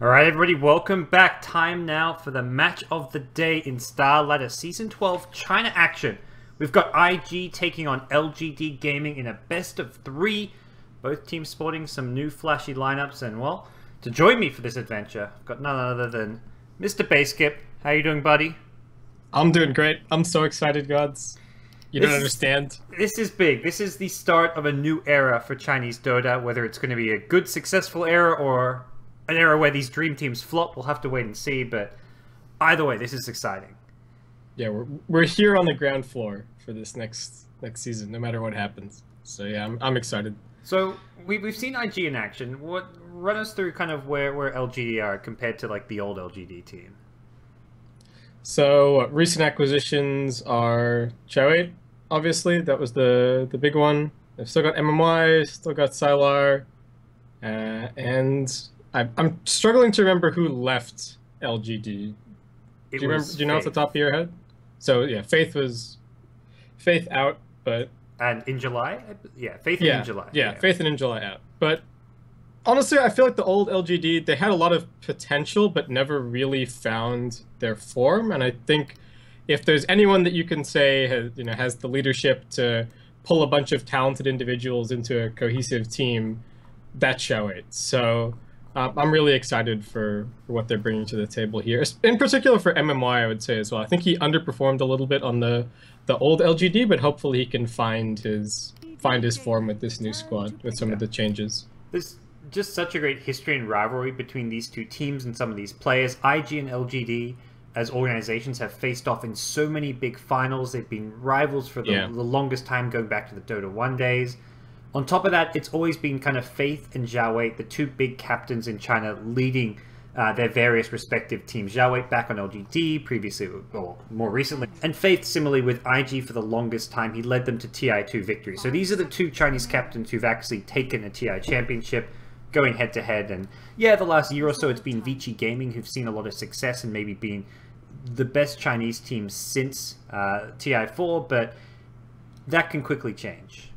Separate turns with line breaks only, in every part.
Alright everybody, welcome back. Time now for the match of the day in Star Ladder Season 12 China action. We've got IG taking on LGD Gaming in a best of 3. Both teams sporting some new flashy lineups, and well, to join me for this adventure, I've got none other than Mr. Basskip. How you doing, buddy?
I'm doing great. I'm so excited, GoDz. You don't understand.
This is big. This is the start of a new era for Chinese Dota. Whether it's going to be a good, successful era or an era where these dream teams flop, we'll have to wait and see. But either way, this is exciting.
Yeah, we're here on the ground floor for this next season, no matter what happens. So yeah, I'm excited.
So we've seen IG in action. Run us through kind of where LGD are compared to like the old LGD team.
So recent acquisitions are Chow8, obviously. That was the big one. They've still got MMY, still got Sylar, and I'm struggling to remember who left LGD. Do you know off the top of your head? So yeah, Faith out, but
and in July, yeah, Faith in July.
Yeah, Faith and in July out. But honestly, I feel like the old LGD, they had a lot of potential, but never really found their form. And I think if there's anyone that you can say has the leadership to pull a bunch of talented individuals into a cohesive team, that's Chow8. So I'm really excited for what they're bringing to the table here. In particular for MMY, I would say as well. I think he underperformed a little bit on the old LGD, but hopefully he can find his form with this new squad with some of the changes.
There's just such a great history and rivalry between these two teams and some of these players. IG and LGD as organizations have faced off in so many big finals. They've been rivals for the longest time, going back to the Dota 1 days. On top of that, it's always been kind of Faith and Xiaowei, the two big captains in China, leading their various respective teams. Xiaowei back on LGD, previously, or more recently. And Faith, similarly with IG for the longest time, he led them to TI2 victory. So these are the two Chinese captains who've actually taken a TI championship, going head-to-head. And yeah, the last year or so, it's been Vici Gaming who've seen a lot of success and maybe been the best Chinese team since TI4, but that can quickly change.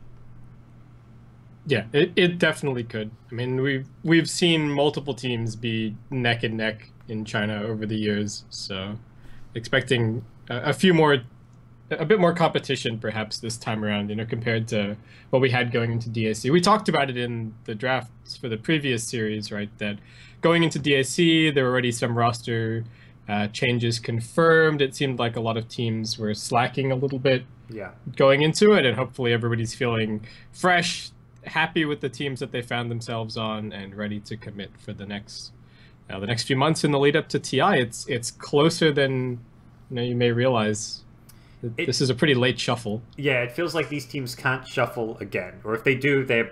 Yeah, it definitely could. I mean, we've seen multiple teams be neck and neck in China over the years, so expecting a bit more competition perhaps this time around, compared to what we had going into DAC. We talked about it in the drafts for the previous series, right? That going into DAC, there were already some roster changes confirmed. It seemed like a lot of teams were slacking a little bit going into it, and hopefully everybody's feeling fresh, happy with the teams that they found themselves on, and ready to commit for the next few months in the lead up to TI. It's closer than you may realize. This is a pretty late shuffle. Yeah,
it feels like these teams can't shuffle again, or if they do, there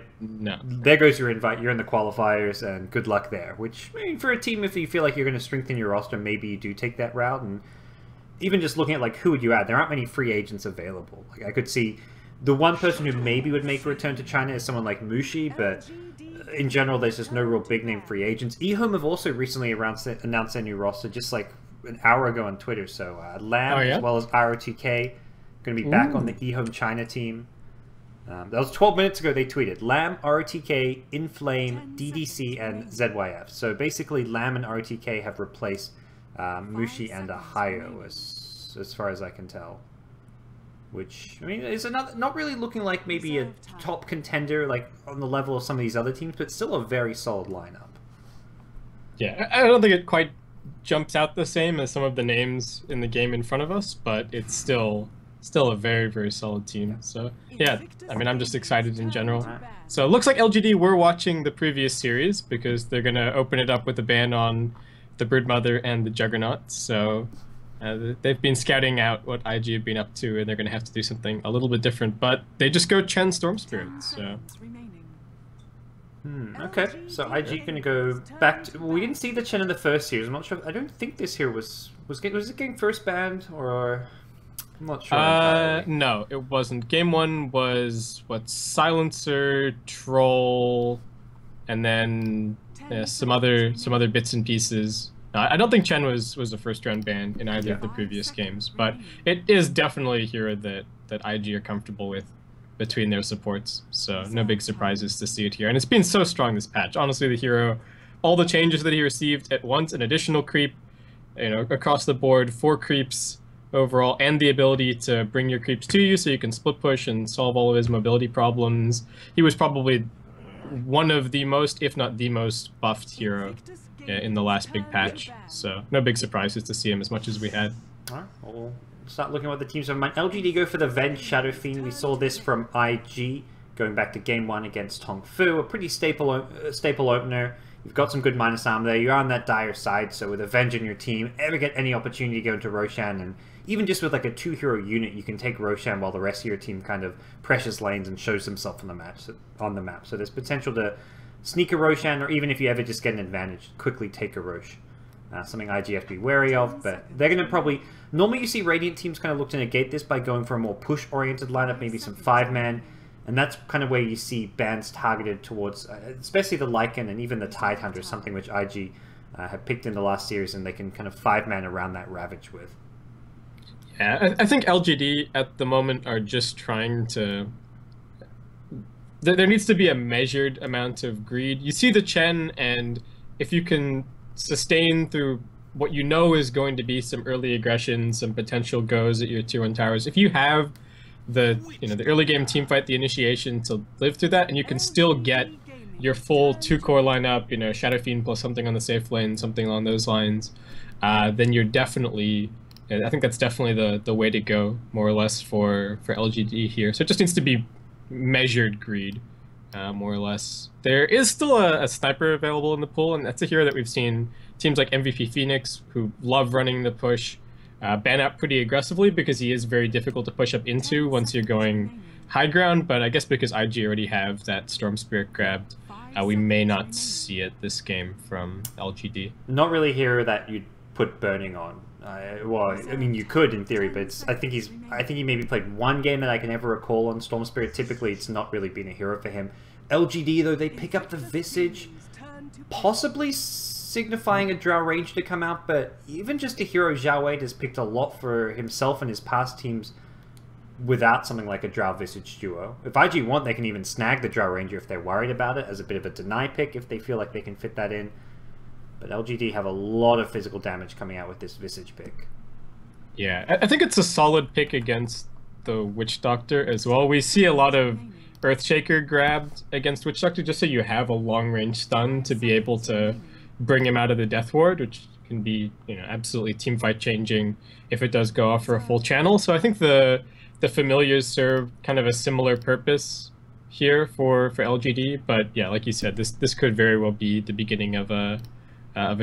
goes your invite. You're in the qualifiers, and good luck there. Which, I mean, for a team, if you feel like you're going to strengthen your roster, maybe you do take that route. And even just looking at like who would you add, there aren't many free agents available. Like I could see the one person who maybe would make a return to China is someone like Mushi, but in general, there's just no real big-name free agents. eHome have also recently announced their new roster, just like an hour ago on Twitter. So Lam, as well as ROTK, going to be back on the eHome China team. That was 12 minutes ago. They tweeted Lam, ROTK, Inflame, DDC, and ZYF. So basically, Lam and ROTK have replaced Mushi and Ahayo, as far as I can tell. Which, I mean, is not really looking like maybe a top contender, like on the level of some of these other teams, but still a very solid lineup.
Yeah, I don't think it quite jumps out the same as some of the names in the game in front of us, but it's still a very, very solid team. So yeah, I mean, I'm just excited in general. So it looks like LGD were watching the previous series, because they're going to open it up with a ban on the Broodmother and the Juggernaut. So they've been scouting out what IG have been up to, and they're going to have to do something a little bit different. But they just go Chen Storm Spirit. So.
Okay, so IG going to go back to... Well, we didn't see the Chen in the first series. I'm not sure. I don't think this here was it getting first banned, or... I'm not sure.
No, it wasn't. Game 1 was, Silencer, Troll, and then some other bits and pieces. I don't think Chen was a first-round ban in either of the previous games, but it is definitely a hero that IG are comfortable with between their supports, so no big surprises to see it here. And it's been so strong this patch. Honestly, the hero all the changes that he received at once, an additional creep, across the board, 4 creeps overall, and the ability to bring your creeps to you so you can split push and solve all of his mobility problems. He was probably one of the most, if not the most, buffed hero in the last big patch. So no big surprises to see him as much as we had.
All right, well, we'll start looking at what the teams have in mind. LGD go for the Venge Shadow Fiend. We saw this from IG going back to game 1 against Tong Fu, a pretty staple opener. You've got some good minus armor there. You're on that dire side, so with Avenge in your team, ever get any opportunity to go into Roshan, and even just with like a 2-hero unit, you can take Roshan while the rest of your team kind of pressures lanes and shows himself on the map. So there's potential to sneak a Roshan, or even if you ever just get an advantage, quickly take a Rosh. Something IG have to be wary of, but they're going to probably... Normally you see Radiant teams kind of look to negate this by going for a more push-oriented lineup, maybe some 5-man. And that's kind of where you see bans targeted towards, especially the Lycan and even the Tidehunter, something which IG have picked in the last series, and they can kind of 5-man around that Ravage with.
Yeah, I think LGD at the moment are just trying to... There needs to be a measured amount of greed. You see the Chen, and if you can sustain through what you know is going to be some early aggression, some potential goes at your tier 1 towers, if you have the early game team fight, the initiation to live through that, and you can still get your full 2-core lineup, Shadow Fiend plus something on the safe lane, something along those lines, then you're definitely, I think that's definitely the way to go, more or less, for LGD here. So it just needs to be measured greed, more or less. There is still a sniper available in the pool, and that's a hero that we've seen teams like MVP Phoenix, who love running the push, ban out pretty aggressively because he is very difficult to push up into once you're going high ground, but I guess because IG already have that Storm Spirit grabbed, we may not see it this game from LGD.
Not really a hero that you'd put Burning on. Well, I mean, you could in theory, but I think he maybe played 1 game that I can ever recall on Storm Spirit. Typically, it's not really been a hero for him. LGD, though, they pick up the Visage, possibly signifying a Drow range to come out, but even just a hero Zhao Wei has picked a lot for himself and his past teams without something like a Drow Visage duo. If IG want, they can even snag the Drow Ranger if they're worried about it as a bit of a deny pick if they feel like they can fit that in. But LGD have a lot of physical damage coming out with this Visage pick.
Yeah, I think it's a solid pick against the Witch Doctor as well. We see a lot of Earthshaker grabbed against Witch Doctor just so you have a long-range stun to be able to bring him out of the Death Ward, which can be, absolutely teamfight changing if it does go off for a full channel. So I think the familiars serve kind of a similar purpose here for LGD. But yeah, like you said, this could very well be the beginning of a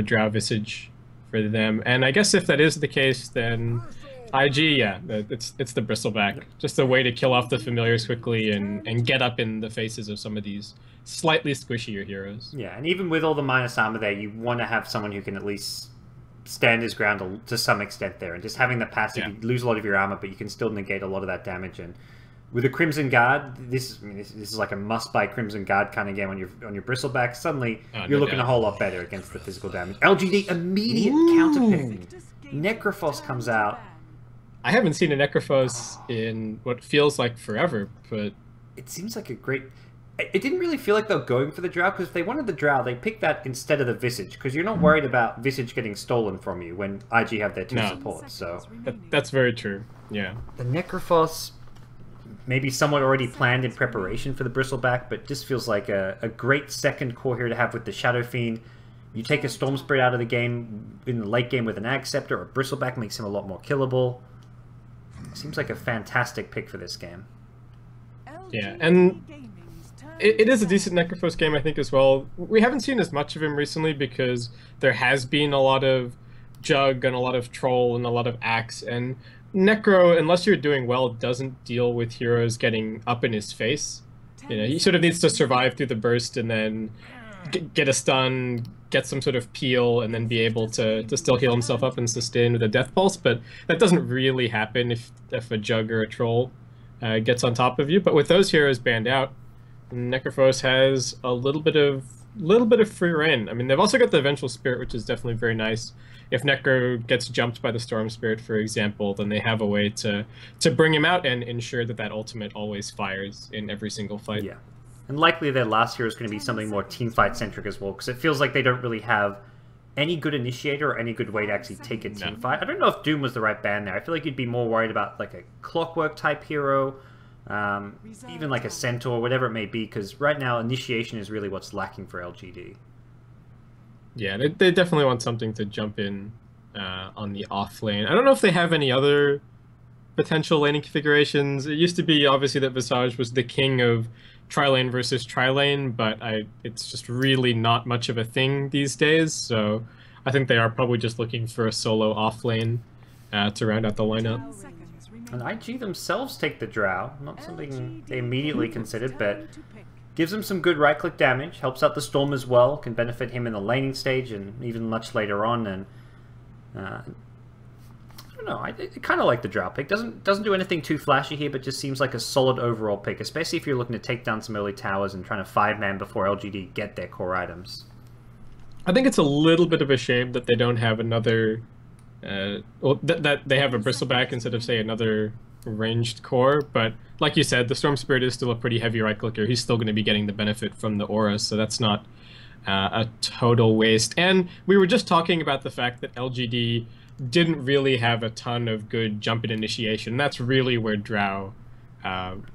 Drow Visage for them. And I guess if that is the case, then IG, yeah, it's the Bristleback. Just a way to kill off the familiars quickly and get up in the faces of some of these slightly squishier heroes.
Yeah, and even with all the minus armor there, you want to have someone who can at least stand his ground to some extent there. And just having the passive, you lose a lot of your armor, but you can still negate a lot of that damage. And with a Crimson Guard, this is like a must-buy Crimson Guard kind of game on your Bristleback. Suddenly, you're looking a whole lot better against the physical damage. LGD, immediate counterpick. Necrophos comes out.
I haven't seen a Necrophos in what feels like forever, but...
It seems like a great... It didn't really feel like they were going for the Drow, because if they wanted the Drow, they picked that instead of the Visage, because you're not worried about Visage getting stolen from you when IG have their 2 supports, so...
That's very true, yeah.
The Necrophos, maybe somewhat already planned in preparation for the Bristleback, but just feels like a great second core here to have with the Shadow Fiend. You take a Storm Spirit out of the game in the late game with an Ag Scepter, or Bristleback makes him a lot more killable. Seems like a fantastic pick for this game.
Yeah, and it is a decent Necrophos game, I think, as well. We haven't seen as much of him recently because there has been a lot of Jug and a lot of Troll and a lot of Axe, and Necro, unless you're doing well, doesn't deal with heroes getting up in his face. He sort of needs to survive through the burst and then get a stun, get some sort of peel, and then be able to still heal himself up and sustain with a Death Pulse, but that doesn't really happen if a Jug or a Troll gets on top of you. But with those heroes banned out, Necrophos has a little bit of free reign. I mean, they've also got the Vengeful Spirit, which is definitely very nice. If Necro gets jumped by the Storm Spirit, for example, then they have a way to bring him out and ensure that ultimate always fires in every single fight.
Yeah. And likely their last hero is going to be something more teamfight centric as well, because it feels like they don't really have any good initiator or any good way to actually take a team fight. I don't know if Doom was the right ban there. I feel like you'd be more worried about like a Clockwork type hero, even like a Centaur, whatever it may be, because right now initiation is really what's lacking for LGD.
Yeah, they definitely want something to jump in on the off lane. I don't know if they have any other potential laning configurations. It used to be obviously that Visage was the king of tri-lane versus tri-lane, but it's just really not much of a thing these days, so I think they are probably just looking for a solo off lane to round out the lineup.
And IG themselves take the Drow, not something they immediately considered, but gives them some good right-click damage, helps out the Storm as well, can benefit him in the laning stage and even much later on, and I don't know, I kind of like the Drow pick. Doesn't do anything too flashy here, but just seems like a solid overall pick, especially if you're looking to take down some early towers and trying to 5-man before LGD get their core items.
I think it's a little bit of a shame that they don't have another, that they have a Bristleback instead of, say, another ranged core, but like you said, the Storm Spirit is still a pretty heavy right-clicker. He's still going to be getting the benefit from the aura, so that's not a total waste. And we were just talking about the fact that LGD didn't really have a ton of good jump-in initiation. That's really where Drow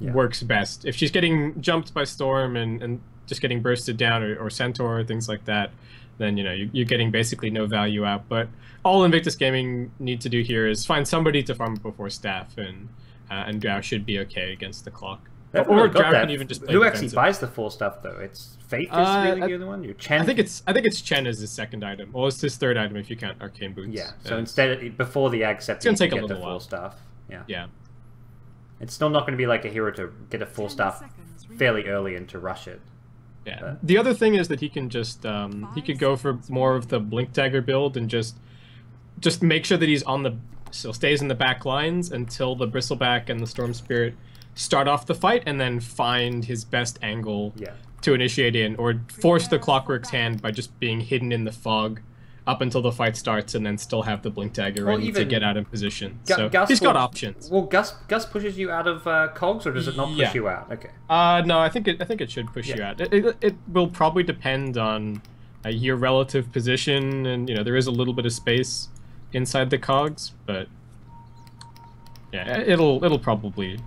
works best. If she's getting jumped by Storm and just getting bursted down, or Centaur, or things like that, then you're getting basically no value out. But all Invictus Gaming need to do here is find somebody to farm before Staff, and Drow should be okay against the clock.
Or Drow can even just play Who defensive. Actually buys the full stuff though? It's Faith is really the other one? Your Chen?
I think it's Chen as his second item. Well, it's his third item if you count Arcane Boots.
Yeah, so instead, before the Ag Scepter, you can get the full stuff. Yeah. It's still not going to be like a hero to get a full staff fairly early and to rush it.
Yeah. But the other thing is that he can just he could go for more of the Blink Dagger build and just make sure that he's stays in the back lines until the Bristleback and the Storm Spirit start off the fight, and then find his best angle to initiate in, or force the Clockwork's hand by just being hidden in the fog up until the fight starts, and then still have the Blink Dagger ready to get out of position. So he's got options.
Well, Gus pushes you out of cogs, or does it not push you out? Okay.
No, I think it should push you out. It will probably depend on your relative position, and there is a little bit of space inside the cogs, but yeah, it'll probably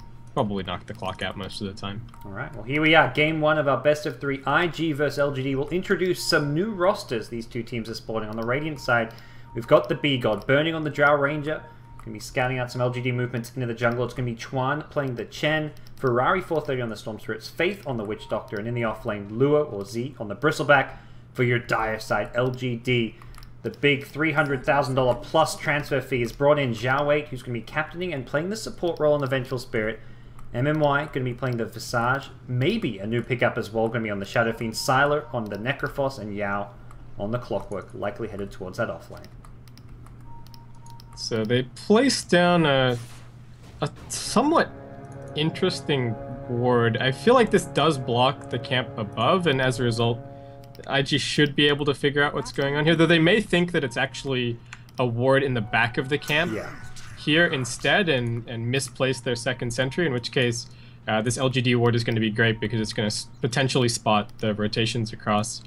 knock the clock out most of the time.
Alright, well here we are, game 1 of our best of 3 IG versus LGD. We'll introduce some new rosters these two teams are sporting. On the Radiant side, we've got the B-God burning on the Drow Ranger. Going to be scouting out some LGD movements into the jungle. It's going to be Chuan playing the Chen, Ferrari 430 on the Storm Spirits, Faith on the Witch Doctor, and in the offlane, Lua or Z on the Bristleback. For your dire side, LGD. The big $300,000 plus transfer fee has brought in Zhao Wei, who's going to be captaining and playing the support role on the Vengeful Spirit. MMY going to be playing the Visage, maybe a new pickup as well, going to be on the Shadow Fiend, Sylar on the Necrophos, and Yao on the Clockwork, likely headed towards that offlane.
So they placed down a somewhat interesting ward. I feel like this does block the camp above, and as a result, IG should be able to figure out what's going on here, though they may think that it's actually a ward in the back of the camp. Here instead, and misplace their second sentry, in which case this LGD ward is going to be great because it's going to potentially spot the rotations across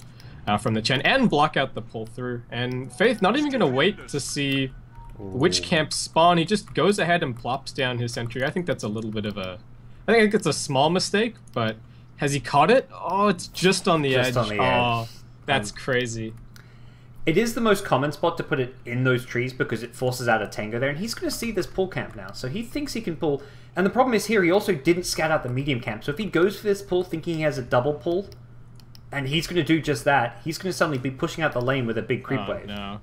from the Chen and block out the pull through. And Faith not even going to wait to see which camp spawn. He just goes ahead and plops down his sentry. I think that's a little bit of a... I think it's a small mistake, but has he caught it? Oh, it's just on the edge. Oh, that's crazy.
It is the most common spot to put it in those trees because it forces out a Tango there, and he's going to see this pull camp now, so he thinks he can pull. And the problem is here, he also didn't scout out the medium camp, so if he goes for this pull thinking he has a double pull, and he's going to do just that, he's going to suddenly be pushing out the lane with a big creep wave.
No.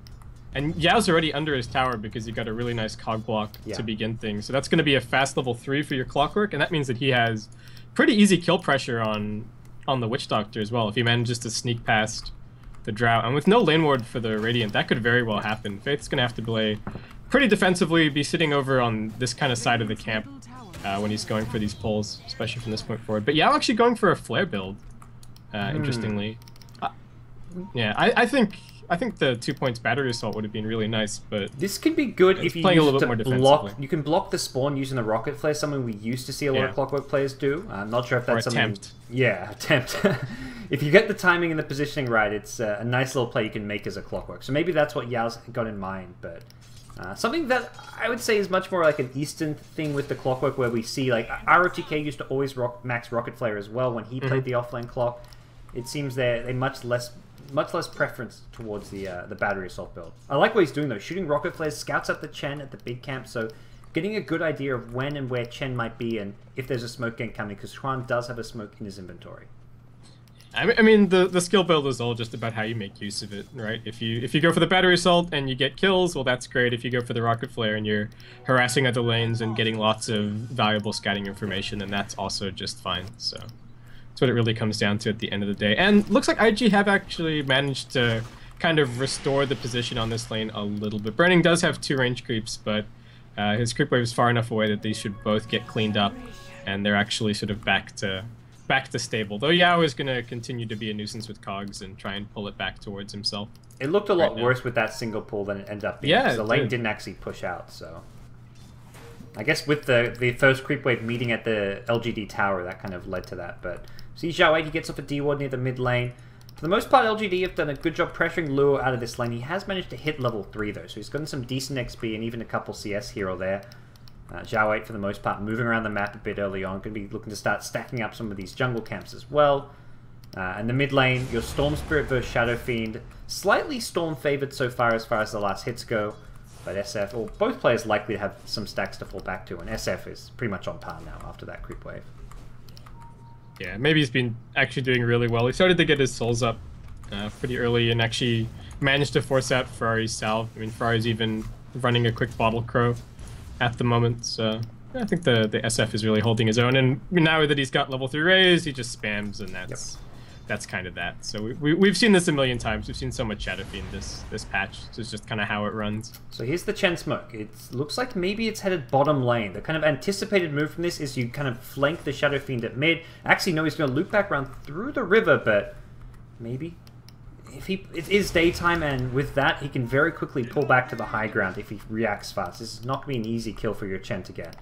And Yao's already under his tower because he got a really nice cog block to begin things, so that's going to be a fast level 3 for your Clockwork, and that means that he has pretty easy kill pressure on the Witch Doctor as well, if he manages to sneak past the Drow. And with no lane ward for the Radiant, that could very well happen. Faith's going to have to play pretty defensively, be sitting over on this kind of side of the camp when he's going for these pulls, especially from this point forward. But Yao actually going for a flare build, interestingly. Yeah, I think I think the 2 points battery assault would have been really nice, but
this could be good if you
playing a
use
little
it
bit
to
more
block. You can block the spawn using the rocket flare, something we used to see a lot of Clockwork players do. I'm not sure if that's something.
Attempt.
Yeah, attempt. If you get the timing and the positioning right, it's a nice little play you can make as a Clockwork. So maybe that's what Yao's got in mind, but something that I would say is much more like an Eastern thing with the Clockwork, where we see like ROTK used to always max rocket flare as well when he played the offlane clock. It seems they much less preference towards the battery assault build. I like what he's doing though, shooting rocket flares, scouts up the Chen at the big camp, so getting a good idea of when and where Chen might be and if there's a smoke gank coming, because Xuan does have a smoke in his inventory.
I mean, the skill build is all just about how you make use of it, right? If you go for the battery assault and you get kills, well, that's great. If you go for the rocket flare and you're harassing other lanes and getting lots of valuable scouting information, then that's also just fine. So that's what it really comes down to at the end of the day. And looks like IG have actually managed to kind of restore the position on this lane a little bit. Burning does have 2 range creeps, but his creep wave is far enough away that these should both get cleaned up, and they're actually sort of back to stable. Though Yao is going to continue to be a nuisance with cogs and try and pull it back towards himself.
It looked a lot worse with that single pull than it ended up being. Yeah, the lane didn't actually push out, so I guess with the first creep wave meeting at the LGD tower, that kind of led to that. But see Zhao Wei, he gets off a D-ward near the mid lane. For the most part, LGD have done a good job pressuring Luo out of this lane. He has managed to hit level 3 though, so he's gotten some decent XP and even a couple CS here or there. Zhao 8 for the most part moving around the map a bit early on, going to be looking to start stacking up some of these jungle camps as well. And the mid lane, your Storm Spirit versus Shadow Fiend, slightly Storm favored so far as the last hits go, but SF, or both players likely to have some stacks to fall back to, and SF is pretty much on par now after that creep wave.
Yeah, maybe he's been actually doing really well. He started to get his souls up pretty early and actually managed to force out Ferrari's salve. I mean, Ferrari's even running a quick bottle crow at the moment, so I think the SF is really holding his own, and now that he's got level 3 raise, he just spams, and that's kind of that. So we've seen this a million times. We've seen so much Shadow Fiend this patch. So it's just kind of how it runs.
So here's the Chen smoke. It looks like maybe it's headed bottom lane. The kind of anticipated move from this is you kind of flank the Shadow Fiend at mid. Actually, no, he's going to loop back around through the river, but maybe it is daytime, and with that, he can very quickly pull back to the high ground if he reacts fast. This is not going to be an easy kill for your Chen to get.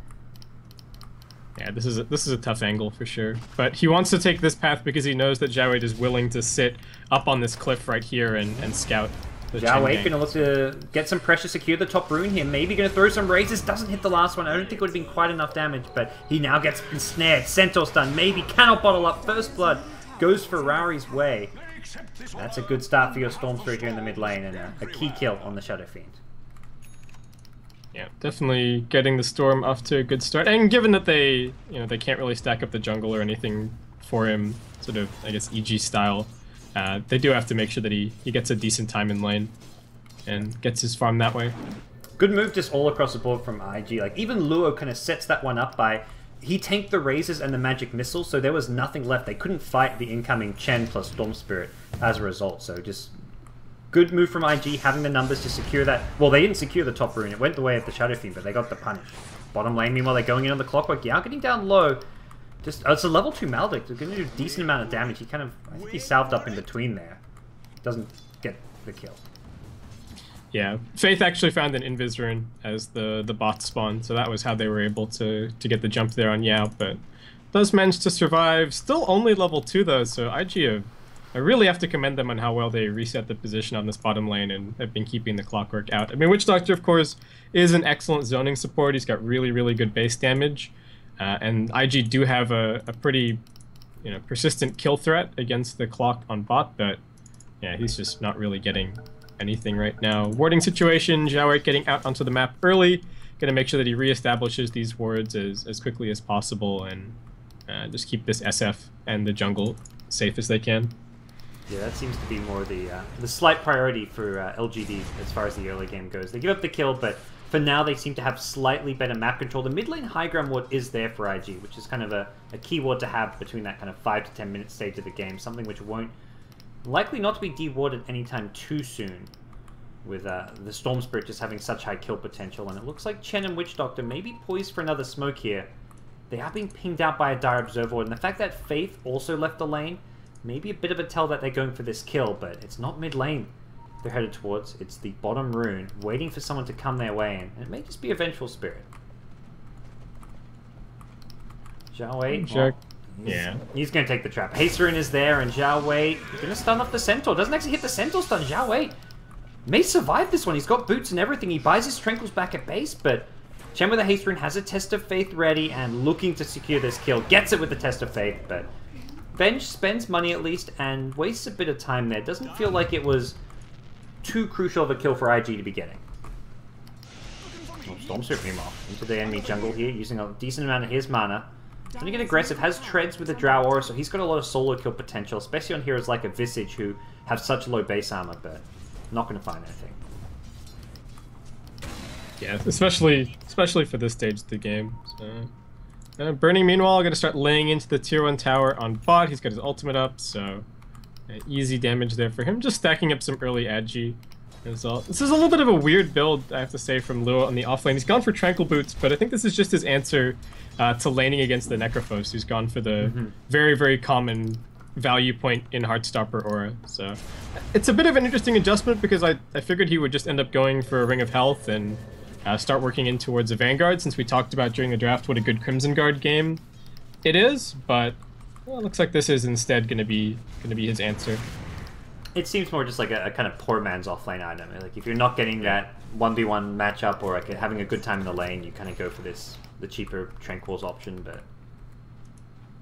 Yeah, this is a tough angle for sure. But he wants to take this path because he knows that Zhao Wei is willing to sit up on this cliff right here and scout the
Zhao Wei going to look to get some pressure, secure the top rune here. Maybe going to throw some raises. Doesn't hit the last one. I don't think it would have been quite enough damage, but he now gets ensnared. Centaur stun. Maybe cannot bottle up. First blood goes Ferrari's way. That's a good start for your Storm Spirit here in the mid lane, and a key kill on the Shadow Fiend.
Yeah, definitely getting the Storm off to a good start. And given that they can't really stack up the jungle or anything for him, sort of, I guess, EG style, they do have to make sure that he gets a decent time in lane and gets his farm that way.
Good move just all across the board from IG. Like, even Luo kind of sets that one up by... He tanked the raises and the magic missile, so there was nothing left. They couldn't fight the incoming Chen plus Storm Spirit as a result. So just good move from IG, having the numbers to secure that. Well, they didn't secure the top rune. It went the way of the Shadow Fiend, but they got the punish. Bottom lane, meanwhile, they're going in on the Clockwork. Yao getting down low. Just it's a level 2 Maldic. They're going to do a decent amount of damage. He kind of, I think he salved up in between there. Doesn't get the kill.
Yeah, Faith actually found an Invis rune as the bot spawn, so that was how they were able to get the jump there on Yao, but does manage to survive. Still only level 2 though, so IG I really have to commend them on how well they reset the position on this bottom lane and have been keeping the Clockwork out. I mean, Witch Doctor, of course, is an excellent zoning support. He's got really, really good base damage, and IG do have a pretty persistent kill threat against the Clock on bot, but yeah, he's just not really getting anything right now. Warding situation, Zhao Wei getting out onto the map early, gonna make sure that he reestablishes these wards as quickly as possible and just keep this SF and the jungle safe as they can.
Yeah, that seems to be more the slight priority for LGD as far as the early game goes. They give up the kill, but for now they seem to have slightly better map control. The mid lane high ground ward is there for IG, which is kind of a key ward to have between that kind of 5 to 10 minute stage of the game, something which won't likely not to be dewarded anytime too soon, with the Storm Spirit just having such high kill potential. And it looks like Chen and Witch Doctor may be poised for another smoke here. They are being pinged out by a Dire Observer Ward, and the fact that Faith also left the lane may be a bit of a tell that they're going for this kill, but it's not mid lane. they're headed towards. It's the bottom rune, waiting for someone to come their way in. And it may just be a Vengeful Spirit. Zhao Wei.
Sure.
Yeah. He's going to take the trap. Haste Rune is there, and Zhao Wei going to stun off the Centaur. Doesn't actually hit the Centaur stun. Zhao Wei may survive this one. He's got boots and everything. He buys his Tranquils back at base, but Chen with the Haste Rune has a Test of Faith ready and looking to secure this kill. Gets it with the Test of Faith, but Venge spends money at least and wastes a bit of time there. Doesn't feel like it was too crucial of a kill for IG to be getting. Storm Sweep meanwhile into the enemy jungle here, using a decent amount of his mana. Going to get aggressive, has treads with the Drow Aura, so he's got a lot of solo kill potential, especially on heroes like a Visage who have such low base armor, but not going to find anything.
Yeah, especially for this stage of the game. So, Burning, meanwhile, going to start laying into the tier 1 tower on bot. He's got his ultimate up, so easy damage there for him. Just stacking up some early agi as well. This is a little bit of a weird build, I have to say, from Luo on the offlane. He's gone for Tranquil Boots, but I think this is just his answer to laning against the Necrophos, who's gone for the very, very common value point in Heartstopper aura. So it's a bit of an interesting adjustment because I figured he would just end up going for a Ring of Health and start working in towards a Vanguard, since we talked about during the draft what a good Crimson Guard game it is, but well, it looks like this is instead going to be his answer.
It seems more just like a kind of poor man's offlane item. Like if you're not getting that 1v1 matchup or like having a good time in the lane, you kind of go for the cheaper Tranquils option, but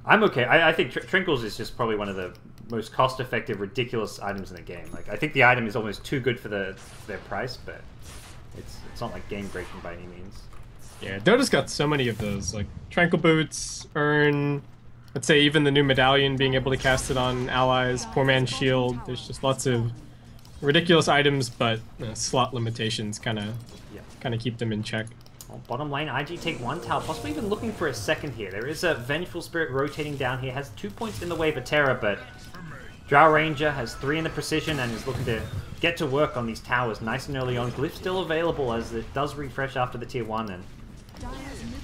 I'm okay. I think Tranquils is just probably one of the most cost-effective, ridiculous items in the game. Like I think the item is almost too good for their price, but it's not like game-breaking by any means.
Yeah, Dota's got so many of those, like Tranquil Boots, Urn, let's say even the new Medallion, being able to cast it on allies, Poor Man's Shield. There's just lots of ridiculous items, but slot limitations kind of keep them in check.
Well, bottom lane, IG take one tower, possibly even looking for a second here. There is a Vengeful Spirit rotating down here, has 2 points in the Wave of Terror, but Drow Ranger has 3 in the Precision and is looking to get to work on these towers nice and early on. Glyph still available as it does refresh after the tier 1, and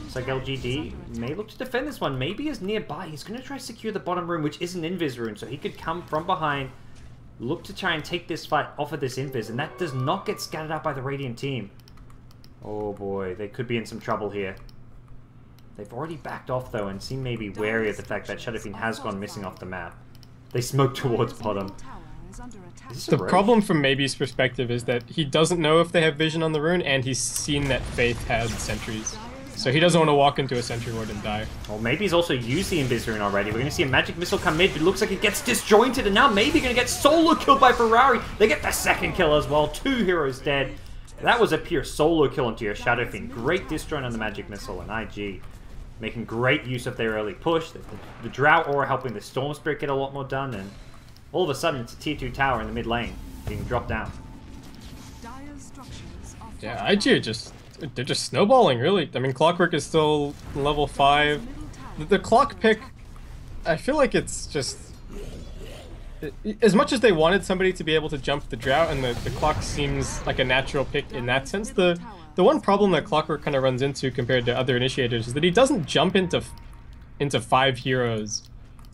looks like LGD may look to defend this one. Maybe is nearby. He's going to try to secure the bottom room, which is an Invis rune, so he could come from behind, look to try and take this fight off of this Invis, and that does not get scattered out by the Radiant team. Oh boy, they could be in some trouble here. They've already backed off though and seem maybe wary of the fact that Shadowfiend has gone missing off the map. They smoke towards bottom.
The problem from Maybe's perspective is that he doesn't know if they have vision on the rune, and he's seen that Faith has sentries. So he doesn't want to walk into a sentry ward and die.
Well, Maybe's also used the Invis rune already. We're going to see a magic missile come mid, but it looks like it gets disjointed, and now Maybe going to get solo killed by Ferrari. They get the second kill as well. 2 heroes dead. That was a pure solo kill into your Shadowfiend. Great disjoint on the magic missile, and IG making great use of their early push. The Drow Aura helping the Storm Spirit get a lot more done, and all of a sudden it's a tier 2 tower in the mid lane being dropped down.
Yeah, IG they're just snowballing, really. I mean, Clockwork is still level 5. The clock pick, I feel like it's just... As much as they wanted somebody to be able to jump the Drow, and the clock seems like a natural pick in that sense, the one problem that Clockwork kind of runs into compared to other initiators is that he doesn't jump into 5 heroes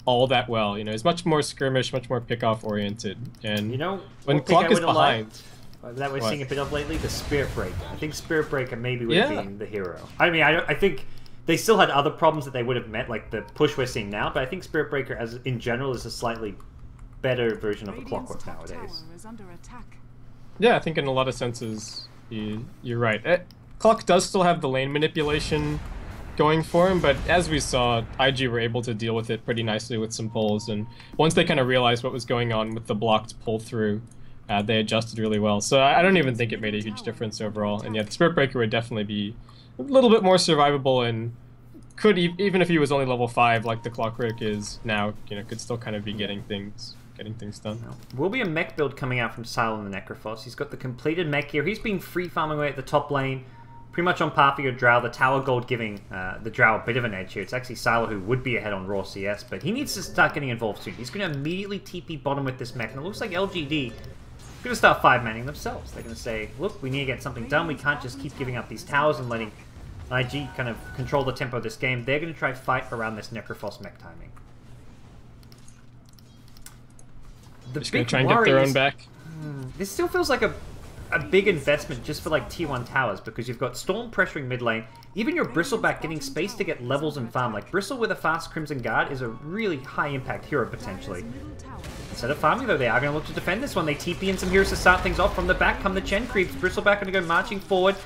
all that well. You know, he's much more skirmish, much more pick-off oriented. And
you know,
when Clock is behind...
that we're seeing a bit of lately, the Spirit Breaker. I think Spirit Breaker maybe would have been the hero. I mean, I think they still had other problems that they would have met, like the push we're seeing now, but I think Spirit Breaker as in general is a slightly better version of a Clockwork nowadays.
Yeah, I think in a lot of senses you're right. Clock does still have the lane manipulation going for him, but as we saw, IG were able to deal with it pretty nicely with some pulls, and once they kind of realized what was going on with the blocked pull through, they adjusted really well. So I don't even think it made a huge difference overall. And yeah, the Spirit Breaker would definitely be a little bit more survivable, and could, even if he was only level 5 like the Clockwork is now, you know, could still kind of be getting things done.
Will be a mech build coming out from Silo and the Necrophos. He's got the completed mech here. He's been free farming away at the top lane, pretty much on par for your Drow. The Tower Gold giving the Drow a bit of an edge here. It's actually Silo who would be ahead on raw CS, but he needs to start getting involved soon. He's going to immediately TP bottom with this mech, and it looks like LGD are going to start 5-manning themselves. They're going to say, look, we need to get something done. We can't just keep giving up these towers and letting IG kind of control the tempo of this game. They're going to try to fight around this Necrophos mech timing.
Just going to try and get their own back.
this still feels like a big investment just for like tier 1 towers, because you've got Storm pressuring mid lane, even your Bristleback getting space to get levels and farm. Like Bristle with a fast Crimson Guard is a really high impact hero potentially. Instead of farming though, they are going to look to defend this one. They TP in some heroes to start things off. From the back come the Chen creeps. Bristleback going to go marching forward.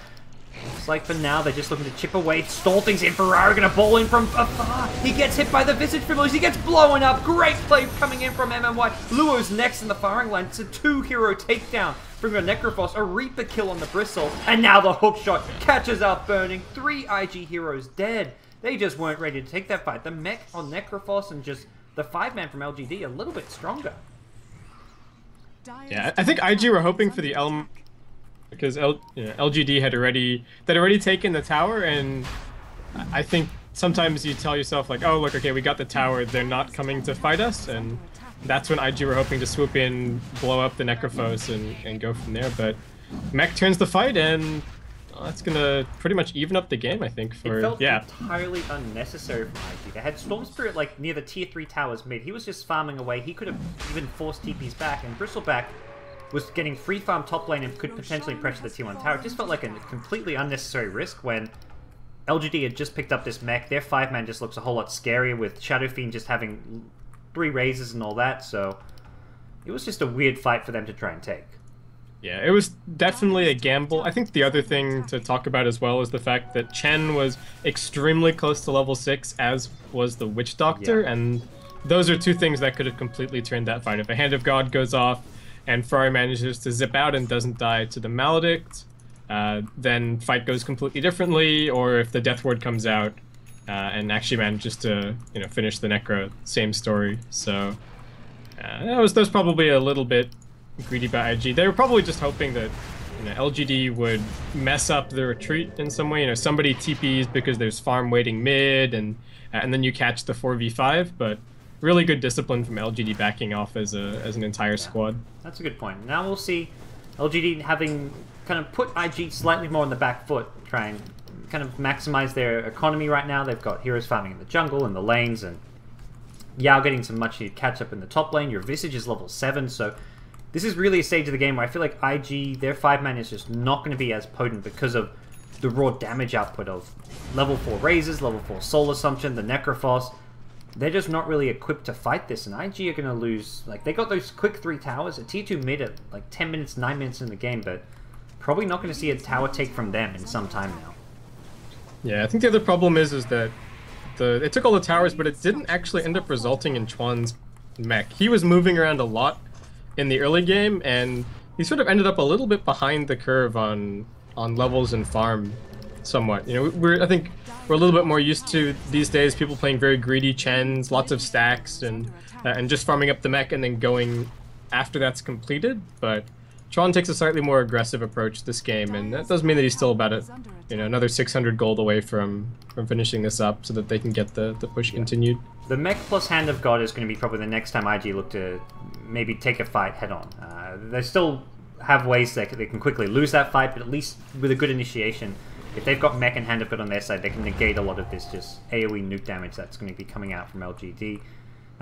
Looks like for now they're just looking to chip away, stall things in. Ferrari going to ball in from afar. He gets hit by the Visage Familiars. He gets blown up. Great play coming in from MMY. Luo's next in the firing line. It's a 2-hero takedown from a Necrophos. A Reaper kill on the Bristle. And now the hook shot catches out Burning. 3 IG heroes dead. They just weren't ready to take that fight. The mech on Necrophos and just the 5-man from LGD a little bit stronger.
Yeah, I think IG were hoping for the Elm because LGD had already taken the tower, and I think sometimes you tell yourself like, oh look, okay, we got the tower, they're not coming to fight us, and that's when IG were hoping to swoop in, blow up the Necrophos, and go from there. But Mech turns the fight, and that's gonna pretty much even up the game, I think. For
it felt entirely unnecessary from IG. They had Storm Spirit like near the tier 3 towers mid. He was just farming away. He could have even forced TPs back, and Bristleback was getting free farm top lane and could potentially pressure the tier 1 tower. It just felt like a completely unnecessary risk when LGD had just picked up this mech. Their 5-man just looks a whole lot scarier with Shadow Fiend just having 3 raises and all that, so it was just a weird fight for them to try and take.
Yeah, it was definitely a gamble. I think the other thing to talk about as well is the fact that Chen was extremely close to level 6, as was the Witch Doctor, and those are 2 things that could have completely turned that fight. If a Hand of God goes off and Ferrari manages to zip out and doesn't die to the Maledict, then fight goes completely differently, or if the Death Ward comes out and actually manages to finish the Necro, same story. So that was probably a little bit greedy by IG. They were probably just hoping that LGD would mess up the retreat in some way. Somebody TPs because there's farm waiting mid, and then you catch the 4v5. But really good discipline from LGD backing off as an entire squad.
That's a good point. Now we'll see LGD having kind of put IG slightly more on the back foot, try and kind of maximize their economy right now. They've got heroes farming in the jungle and the lanes, and Yao getting some much needed catch up in the top lane. Your Visage is level 7, so this is really a stage of the game where I feel like IG, their 5-man is just not going to be as potent because of the raw damage output of level 4 raises, level 4 Soul Assumption, the Necrophos. They're just not really equipped to fight this, and IG are going to lose. Like, they got those quick 3 towers, a tier 2 mid at like 10 minutes, 9 minutes in the game, but probably not going to see a tower take from them in some time now.
Yeah, I think the other problem is that it took all the towers, but it didn't actually end up resulting in Chuan's mech. He was moving around a lot in the early game, and he sort of ended up a little bit behind the curve on levels and farm somewhat. I think we're a little bit more used to these days people playing very greedy Chens, lots of stacks, and just farming up the mech and then going after that's completed. But Chuan takes a slightly more aggressive approach this game, and that does mean that he's still about another 600 gold away from finishing this up so that they can get the push continued.
The mech plus Hand of God is going to be probably the next time IG look to maybe take a fight head on. They still have ways that they can quickly lose that fight, but at least with a good initiation, if they've got mech and Hand of God on their side, they can negate a lot of this just AoE nuke damage that's going to be coming out from LGD.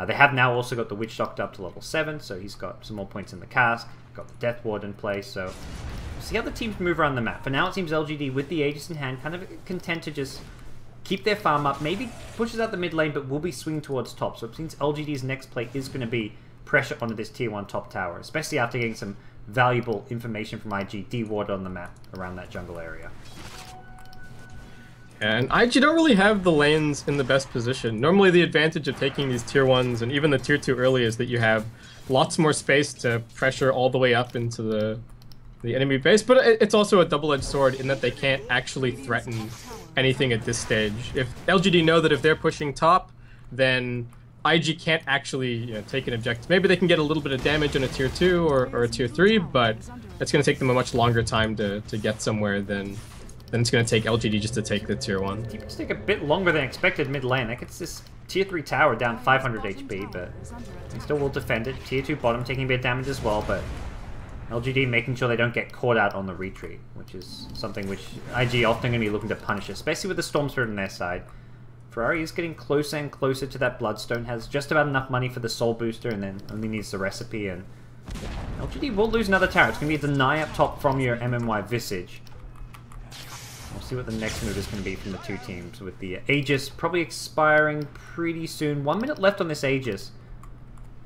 They have now also got the Witch Doctor up to level 7, so he's got some more points in the cask, got the Death Ward in place, so we'll see how the teams move around the map. For now it seems LGD with the Aegis in hand, kind of content to just keep their farm up, maybe pushes out the mid lane, but will be swinging towards top. So it seems LGD's next play is going to be pressure onto this tier 1 top tower, especially after getting some valuable information from IG de-ward on the map around that jungle area.
And IG don't really have the lanes in the best position. Normally the advantage of taking these tier 1s and even the tier 2 early is that you have lots more space to pressure all the way up into the enemy base, but it's also a double-edged sword in that they can't actually threaten anything at this stage. If LGD know that if they're pushing top, then IG can't actually take an objective. Maybe they can get a little bit of damage on a tier 2 or a tier 3, but it's going to take them a much longer time to get somewhere than it's going to take LGD just to take the tier 1.
It could take a bit longer than expected mid lane. That gets this tier 3 tower down 500 HP, but they still will defend it. Tier 2 bottom taking a bit of damage as well, but LGD making sure they don't get caught out on the retreat, which is something which IG often going to be looking to punish, especially with the Storm Spirit on their side. Ferrari is getting closer and closer to that Bloodstone, has just about enough money for the Soul Booster, and then only needs the recipe, and LGD will lose another tower. It's going to be a deny up top from your MMY Visage. We'll see what the next move is going to be from the two teams, with the Aegis probably expiring pretty soon. 1 minute left on this Aegis.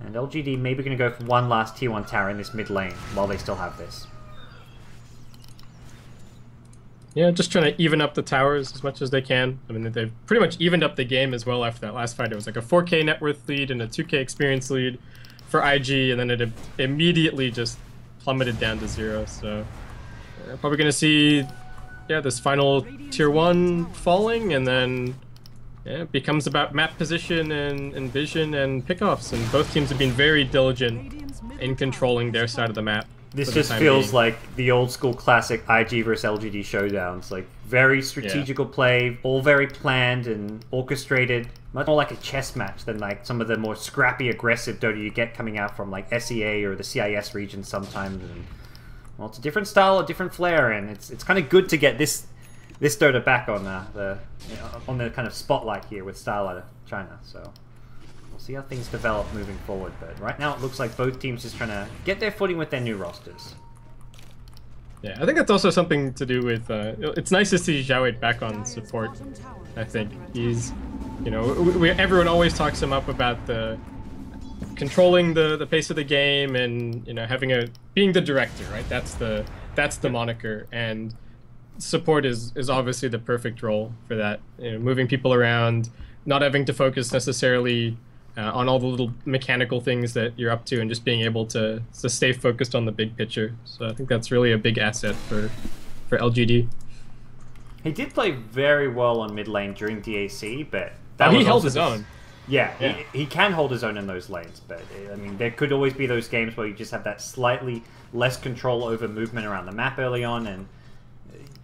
And LGD maybe going to go for one last tier 1 tower in this mid lane while they still have this.
Yeah, just trying to even up the towers as much as they can. I mean, they've pretty much evened up the game as well after that last fight. It was like a 4K net worth lead and a 2K experience lead for IG, and then it immediately just plummeted down to 0. So we're probably going to see, yeah, this final tier 1 falling, and then it becomes about map position and vision and pickoffs. And both teams have been very diligent in controlling their side of the map.
This just feels like the old school classic IG versus LGD showdowns. Like, very strategical play, all very planned and orchestrated. Much more like a chess match than like some of the more scrappy, aggressive Dota you get coming out from like SEA or the CIS region sometimes. And, well, it's a different style, a different flair, and it's kind of good to get this Dota back on the kind of spotlight here with style out of China. So we'll see how things develop moving forward, but right now it looks like both teams just trying to get their footing with their new rosters.
Yeah, I think that's also something to do with, it's nice to see Xiaowei back on support, I think. He's, you know, everyone always talks him up about the controlling the pace of the game and, you know, being the director, right? That's the moniker, and support is obviously the perfect role for that. You know, moving people around, not having to focus necessarily on all the little mechanical things that you're up to, and just being able to stay focused on the big picture. So I think that's really a big asset for LGD.
He did play very well on mid lane during DAC, but
he held his own.
Yeah. He can hold his own in those lanes, but I mean, there could always be those games where you just have that slightly less control over movement around the map early on, and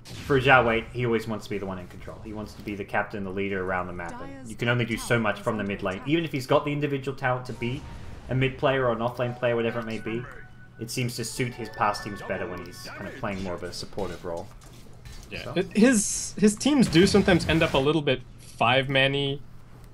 for Xiaowei, he always wants to be the one in control. He wants to be the captain, the leader around the map. And you can only do so much from the mid lane. Even if he's got the individual talent to be a mid player or an off lane player, whatever it may be, it seems to suit his past teams better when he's kind of playing more of a supportive role.
Yeah, so. His teams do sometimes end up a little bit 5-man-y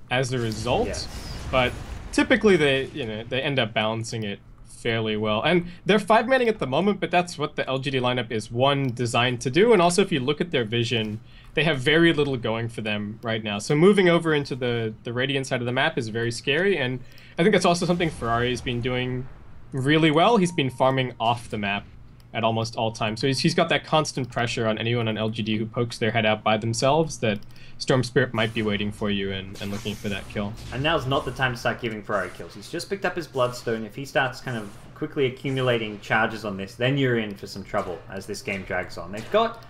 as a result, but typically they end up balancing it fairly well. And they're 5-manning at the moment, but that's what the LGD lineup is, one, designed to do. And also, if you look at their vision, they have very little going for them right now. So moving over into the Radiant side of the map is very scary. And I think that's also something Ferrari's been doing really well. He's been farming off the map at almost all times. So he's got that constant pressure on anyone on LGD who pokes their head out by themselves that Storm Spirit might be waiting for you and looking for that kill.
And now's not the time to start giving Ferrari kills. He's just picked up his Bloodstone. If he starts kind of quickly accumulating charges on this, then you're in for some trouble as this game drags on. They've got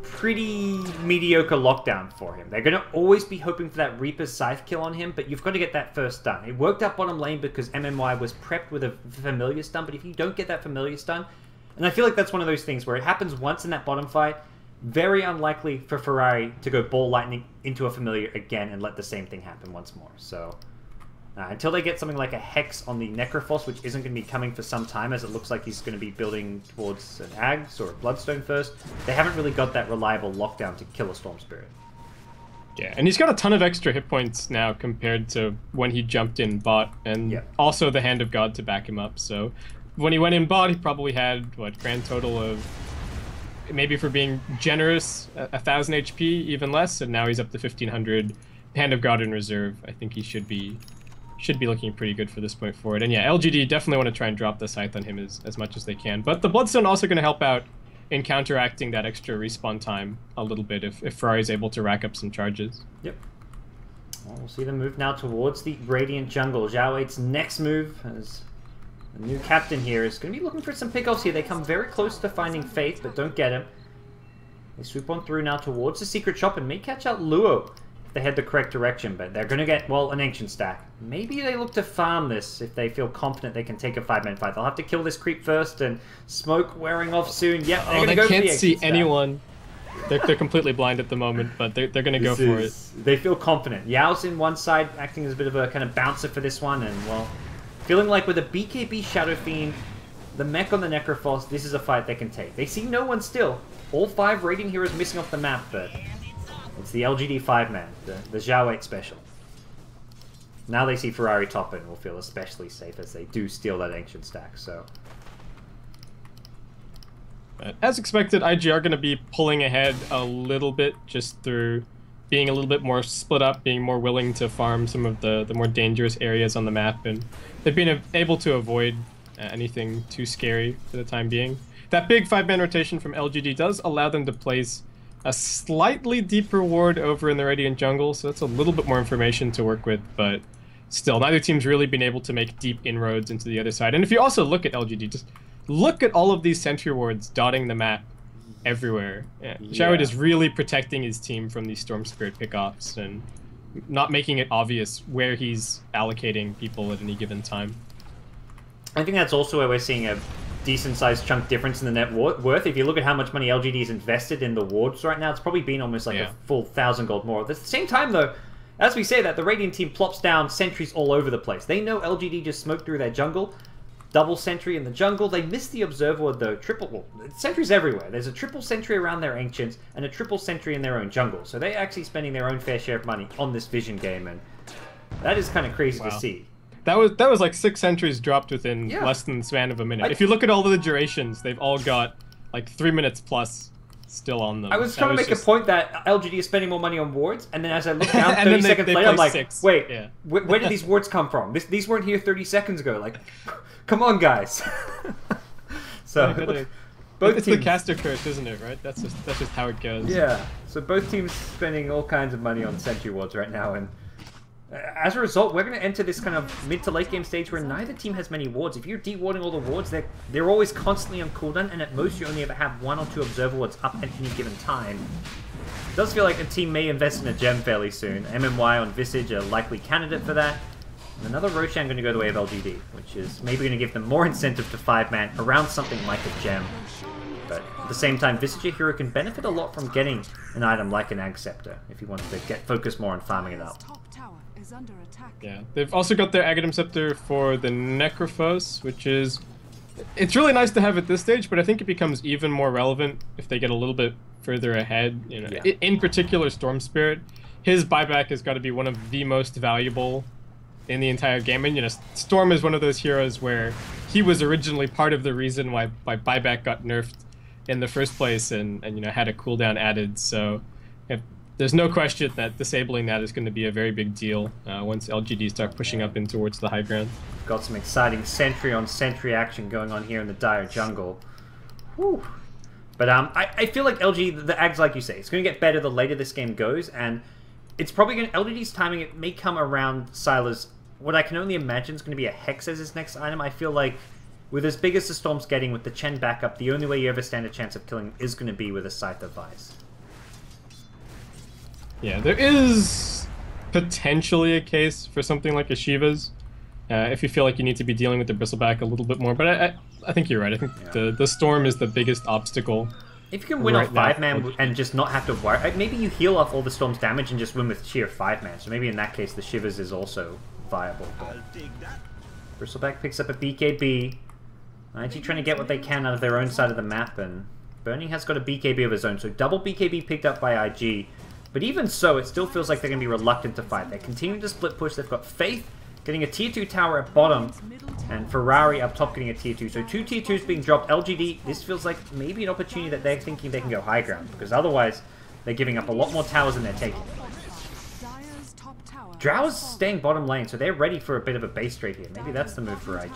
pretty mediocre lockdown for him. They're going to always be hoping for that Reaper's Scythe kill on him, but you've got to get that first stun. It worked out bottom lane because MMY was prepped with a Familiar Stun, but if you don't get that Familiar Stun, and I feel like that's one of those things where it happens once in that bottom fight, very unlikely for Ferrari to go ball lightning into a Familiar again and let the same thing happen once more. So until they get something like a Hex on the Necrophos, which isn't going to be coming for some time, as it looks like he's going to be building towards an Ags or a Bloodstone first, they haven't really got that reliable lockdown to kill a Storm Spirit.
Yeah, and he's got a ton of extra hit points now compared to when he jumped in bot, and also the Hand of God to back him up. So when he went in bot, he probably had, what, grand total of, maybe for being generous, 1,000 HP, even less, and now he's up to 1,500. Hand of God in reserve. I think he should be looking pretty good for this point forward. And yeah, LGD definitely want to try and drop the Scythe on him as much as they can. But the Bloodstone also going to help out in counteracting that extra respawn time a little bit if Ferrari's able to rack up some charges.
Yep. Well, we'll see them move now towards the Radiant jungle. Xiaowei's next move as the new captain here is going to be looking for some pickoffs here. They come very close to finding Faith, but don't get him. They swoop on through now towards the secret shop and may catch out Luo if they head the correct direction, but they're going to get, well, an Ancient Stack. Maybe they look to farm this if they feel confident they can take a 5-man fight. They'll have to kill this creep first, and Smoke wearing off soon. Yep, they're going to go for the Ancient Stack.
They can't see anyone. They're completely blind at the moment, but they're going to go for it.
They feel confident. Yao's in one side, acting as a bit of a kind of bouncer for this one, and, well, feeling like with a BKB Shadow Fiend, the mech on the Necrophos, this is a fight they can take. They see no one still. All 5 Radiant heroes missing off the map, but it's the LGD 5-man, the Xiaowei special. Now they see Ferrari top and will feel especially safe as they do steal that Ancient Stack, so
But as expected, IG are going to be pulling ahead a little bit just through being a little bit more split up, being more willing to farm some of the more dangerous areas on the map, and they've been able to avoid anything too scary for the time being. That big 5-man rotation from LGD does allow them to place a slightly deeper ward over in the Radiant jungle, so that's a little bit more information to work with, but still, neither team's really been able to make deep inroads into the other side. And if you also look at LGD, just look at all of these sentry wards dotting the map everywhere. Xiaowei is really protecting his team from these Storm Spirit pickoffs and not making it obvious where he's allocating people at any given time.
I think that's also where we're seeing a decent-sized chunk difference in the net worth. If you look at how much money LGD's invested in the wards right now, it's probably been almost like a full 1,000 gold more. At the same time, though, as we say that, the Radiant team plops down sentries all over the place. They know LGD just smoked through their jungle. Double sentry in the jungle. They missed the observer ward, though. Sentries everywhere. There's a triple sentry around their ancients and a triple sentry in their own jungle. So they're actually spending their own fair share of money on this vision game, and that is kind of crazy to see.
That was like 6 sentries dropped within less than the span of a minute. If you look at all of the durations, they've all got like 3 minutes plus still on them.
I was trying to make a point that LGD is spending more money on wards, and then as I look down 30 seconds later, I'm like, wait, where did these wards come from? These weren't here 30 seconds ago. Like, come on, guys. So, both
it's
teams...
the caster curse, isn't it, right? That's just how it goes.
Yeah, so both teams spending all kinds of money on sentry wards right now, and as a result, we're going to enter this kind of mid to late game stage where neither team has many wards. If you're de-warding all the wards, they're always constantly on cooldown, and at most you only ever have 1 or 2 observer wards up at any given time. It does feel like a team may invest in a gem fairly soon. MMY on Visage a likely candidate for that. And another Roshan going to go the way of LGD, which is maybe going to give them more incentive to 5-man around something like a gem. But at the same time, Visage hero can benefit a lot from getting an item like an Ag Scepter if you wanted to focus more on farming it up.
Under attack.
Yeah, they've also got their Agadim Scepter for the Necrophos, which is... It's really nice to have at this stage, but I think it becomes even more relevant if they get a little bit further ahead. You know, in particular, Storm Spirit. His buyback has got to be one of the most valuable in the entire game. And, you know, Storm is one of those heroes where he was originally part of the reason why buyback got nerfed in the first place and you know, had a cooldown added. So there's no question that disabling that is going to be a very big deal once LGD start pushing up in towards the high ground.
Got some exciting sentry on sentry action going on here in the Dire jungle. Whew. But I feel like LG, the Ags, like you say, it's going to get better the later this game goes, and it's probably going to... LGD's timing, it may come around Sylar's... What I can only imagine is going to be a Hex as his next item. I feel like with as big as the Storm's getting, with the Chen backup, the only way you ever stand a chance of killing is going to be with a Scythe of Vice.
Yeah, there is potentially a case for something like a Shiva's, if you feel like you need to be dealing with the Bristleback a little bit more. But I think you're right. I think the Storm is the biggest obstacle.
If you can win off 5-man and just not have to worry, maybe you heal off all the Storm's damage and just win with sheer 5-man. So maybe in that case the Shivers is also viable. But Bristleback picks up a BKB. IG trying to get what they can out of their own side of the map, and Burning has got a BKB of his own. So double BKB picked up by IG. But even so, it still feels like they're going to be reluctant to fight. They're continuing to split push. They've got Faith getting a tier 2 tower at bottom, and Ferrari up top getting a tier 2. So 2 tier 2s being dropped. LGD, this feels like maybe an opportunity that they're thinking they can go high ground, because otherwise they're giving up a lot more towers than they're taking. Drow's staying bottom lane, so they're ready for a bit of a base trade here. Maybe that's the move for IG.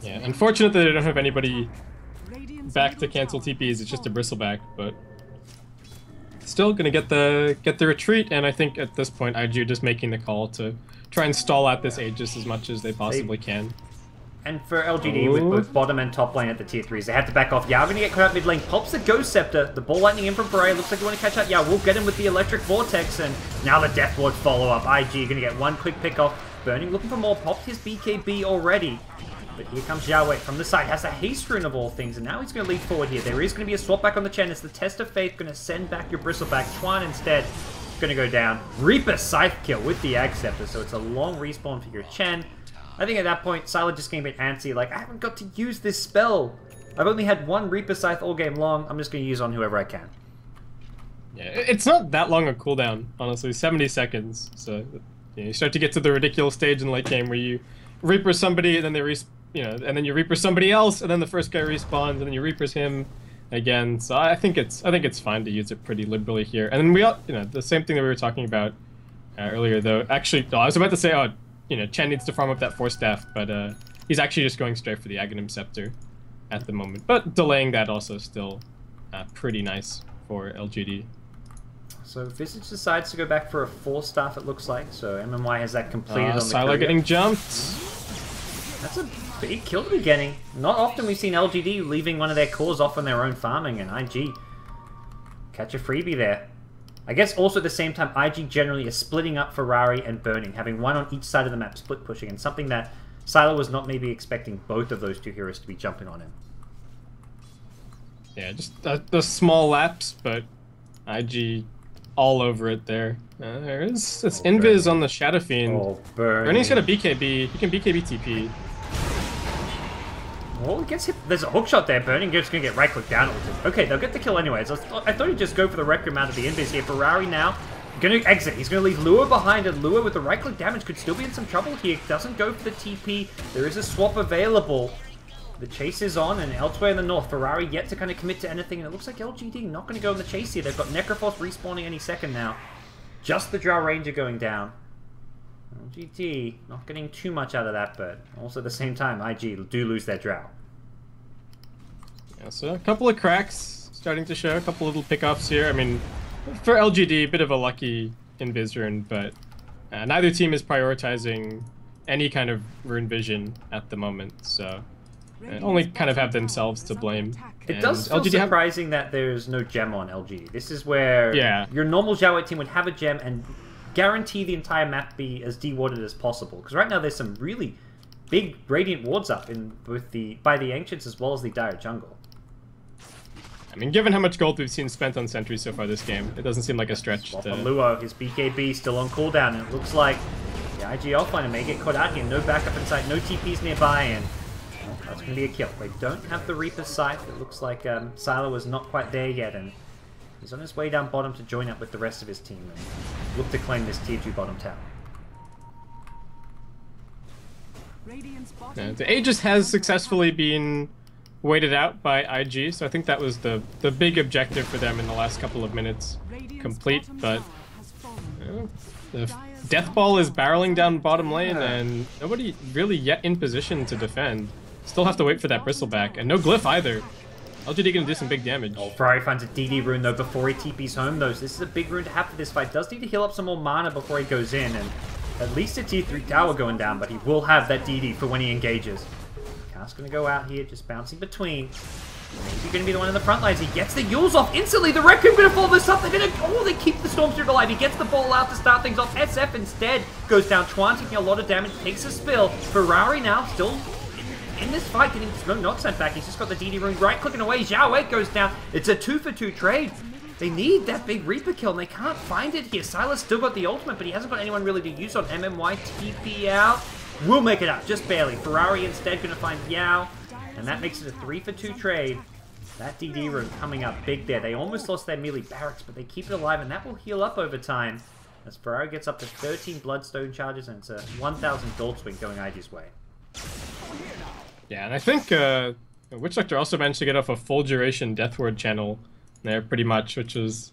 Yeah, unfortunate that they don't have anybody back to cancel TPs. It's just a Bristleback, but still gonna get the retreat, and I think at this point IG are just making the call to try and stall out this Aegis as much as they possibly can.
And for LGD, with both bottom and top lane at the tier 3s, they have to back off. Yao gonna get caught up mid lane, pops the Ghost Scepter, the Ball Lightning in from Ferrari, looks like you want to catch up. Yao will get him with the Electric Vortex, and now the Death Ward follow-up. IG gonna get one quick pick off. Burning looking for more, popped his BKB already. But here comes Xiaowei from the side, has a haste rune of all things, and now he's going to lead forward here. There is going to be a swap back on the Chen. It's the Test of Faith going to send back your Bristleback. Chuan instead going to go down. Reaper Scythe kill with the Ag Scepter, so it's a long respawn for your Chen. I think at that point, Sylar just getting a bit antsy, like, I haven't got to use this spell. I've only had one Reaper Scythe all game long. I'm just going to use on whoever I can.
Yeah, it's not that long a cooldown, honestly. 70 seconds. So you start to get to the ridiculous stage in late game where you Reaper somebody and then they you know, and then you Reaper somebody else, and then the first guy respawns, and then you Reapers him again. So I think it's fine to use it pretty liberally here. And then we all, you know, the same thing that we were talking about earlier, though. Actually, I was about to say, oh, you know, Chen needs to farm up that Force Staff, but he's actually just going straight for the Aghanim Scepter at the moment. But delaying that also still pretty nice for LGD.
So Visage decides to go back for a Force Staff, it looks like. So MMY has that completed on the
Silo getting jumped.
That's a big kill to be getting. Not often we've seen LGD leaving one of their cores off on their own farming, and IG catch a freebie there. I guess also at the same time, IG generally is splitting up Ferrari and Burning, having one on each side of the map split pushing, and something that Silo was not maybe expecting both of those two heroes to be jumping on him.
Yeah, just the small lapse, but IG all over it there. There is. It's Invis on the Shadow Fiend.
Oh,
Burning's got a BKB. He can BKB TP.
Well, he gets hit. There's a hook shot there. Burning just going to get right-clicked down. Okay, they'll get the kill anyways. I thought he'd just go for the Requiem out of the Invis here. Ferrari now going to exit. He's going to leave Lua behind, and Lua with the right-click damage could still be in some trouble here. Doesn't go for the TP. There is a swap available. The chase is on, and elsewhere in the north, Ferrari yet to kind of commit to anything, and it looks like LGD not going to go in the chase here. They've got Necrophos respawning any second now. Just the Drow Ranger going down. LGD not getting too much out of that, but also at the same time, IG do lose their Drow.
Yeah, so a couple of cracks starting to show, a couple little pickoffs here. I mean, for LGD, a bit of a lucky Invis rune, but neither team is prioritizing any kind of rune vision at the moment, so only kind of have themselves to blame.
It does feel surprising that there's no gem on LGD. This is where your normal Xiao team would have a gem and guarantee the entire map be as de-warded as possible. Because right now there's some really big Radiant wards up in both by the Ancients as well as the Dire jungle.
I mean, given how much gold we've seen spent on sentries so far this game, it doesn't seem like a stretch.
Luo, his BKB still on cooldown, and it looks like the IG offliner may get caught out here. No backup in sight, no TPs nearby, and that's going to be a kill. They don't have the Reaper's sight. It looks like Silo is not quite there yet, and he's on his way down bottom to join up with the rest of his team and look to claim this tier 2 bottom tower.
The Aegis has successfully been waited out by IG, so I think that was the big objective for them in the last couple of minutes complete, but the Death Ball is barreling down bottom lane, and nobody really yet in position to defend. Still have to wait for that Bristleback, and no Glyph either. LGD gonna do some big damage.
Oh, Ferrari finds a DD rune though before he TP's home though, so this is a big rune to have for this fight. Does need to heal up some more mana before he goes in, and at least a tier 3 tower going down, but he will have that DD for when he engages. Cast's gonna go out here, just bouncing between. Maybe gonna be the one in the front lines. He gets the Yules off instantly. The Requiem gonna follow this up. They're gonna they keep the Storm Spirit alive. He gets the ball out to start things off. SF instead goes down. Chuan taking a lot of damage, takes a spill. Ferrari now still in this fight, getting not sent back. He's just got the DD rune right clicking away. Xiao Wei goes down. It's a 2-for-2 trade. They need that big Reaper kill, and they can't find it here. Silas still got the ultimate, but he hasn't got anyone really to use on MMY. TP out. Will make it out, just barely. Ferrari instead going to find Yao, and that makes it a 3-for-2 trade. That DD rune coming up big there. They almost lost their melee barracks, but they keep it alive, and that will heal up over time. As Ferrari gets up to 13 Bloodstone charges, and it's a 1,000 gold swing going IG's way.
Yeah, and I think Witch Doctor also managed to get off a full duration Death Ward channel there, pretty much, which was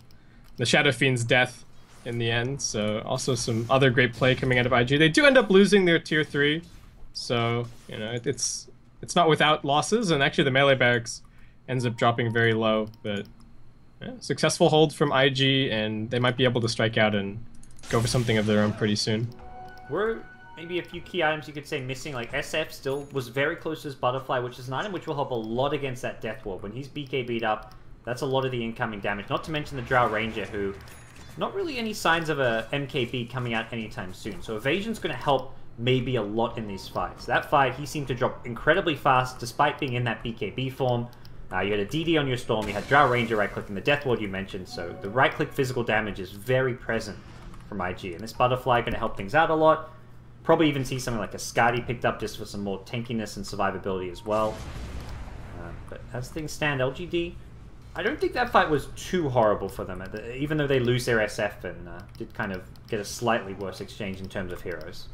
the Shadow Fiend's death in the end. So also some other great play coming out of IG. They do end up losing their tier 3, so you know it's not without losses. And actually, the melee barracks ends up dropping very low, but yeah, successful hold from IG, and they might be able to strike out and go for something of their own pretty soon.
We're maybe a few key items you could say missing, like SF still was very close to his Butterfly, which is an item which will help a lot against that Death Ward. When he's BKB'd up, that's a lot of the incoming damage. Not to mention the Drow Ranger, who not really any signs of a MKB coming out anytime soon. So Evasion's going to help maybe a lot in these fights. That fight, he seemed to drop incredibly fast despite being in that BKB form. You had a DD on your Storm, you had Drow Ranger right-clicking the Death Ward you mentioned, so the right-click physical damage is very present from IG. And this Butterfly going to help things out a lot. Probably even see something like a Skadi picked up just for some more tankiness and survivability as well. But as things stand, LGD, I don't think that fight was too horrible for them, even though they lose their SF and did kind of get a slightly worse exchange in terms of heroes.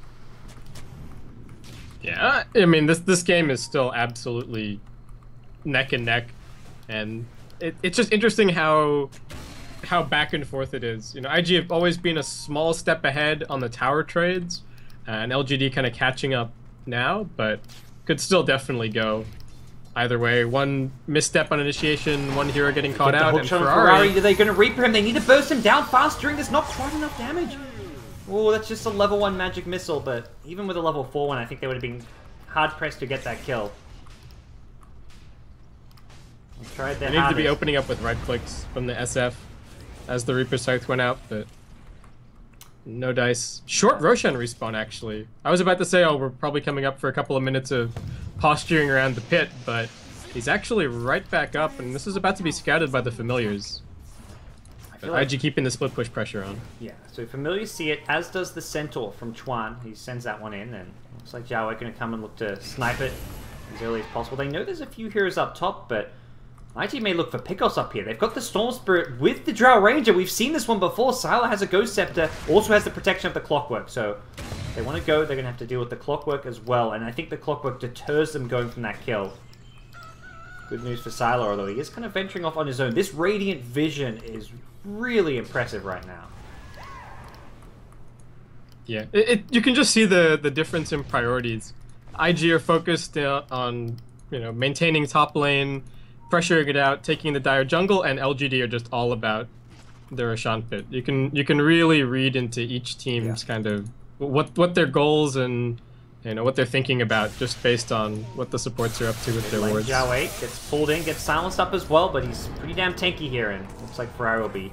Yeah, I mean, this game is still absolutely neck and neck, and it's just interesting how back and forth it is. You know, IG have always been a small step ahead on the tower trades, and LGD kind of catching up now, but could still definitely go either way. One misstep on initiation, one hero getting caught out, and
Ferrari, are they going to Reaper him? They need to burst him down fast during this. Not quite enough damage. Oh, that's just a level 1 magic missile, but even with a level 4 one, I think they would have been hard-pressed to get that kill.
They need to be opening up with right clicks from the SF as the Reaper Scythe went out, but no dice. Short Roshan respawn, actually. I was about to say, oh, we're probably coming up for a couple of minutes of posturing around the pit, but he's actually right back up, and this is about to be scouted by the familiars. IG keeping the split push pressure on.
Yeah, so familiars see it, as does the Centaur from Chuan. He sends that one in, and looks like Zhao Wei going to come and look to snipe it as early as possible. They know there's a few heroes up top, but IG may look for pickoffs up here. They've got the Storm Spirit with the Drow Ranger. We've seen this one before. Sylar has a Ghost Scepter, also has the protection of the Clockwork. So if they want to go, they're going to have to deal with the Clockwork as well. And I think the Clockwork deters them going from that kill. Good news for Sylar, although he is kind of venturing off on his own. This Radiant Vision is really impressive right now.
Yeah, you can just see the difference in priorities. IG are focused on, you know, maintaining top lane, pressuring it out, taking the dire jungle, and LGD are just all about the Roshan pit. You can really read into each team's kind of what their goals and, you know, what they're thinking about just based on what the supports are up to with their wards.
Zhao Wei gets pulled in, gets silenced up as well, but he's pretty damn tanky here, and looks like Ferrari will be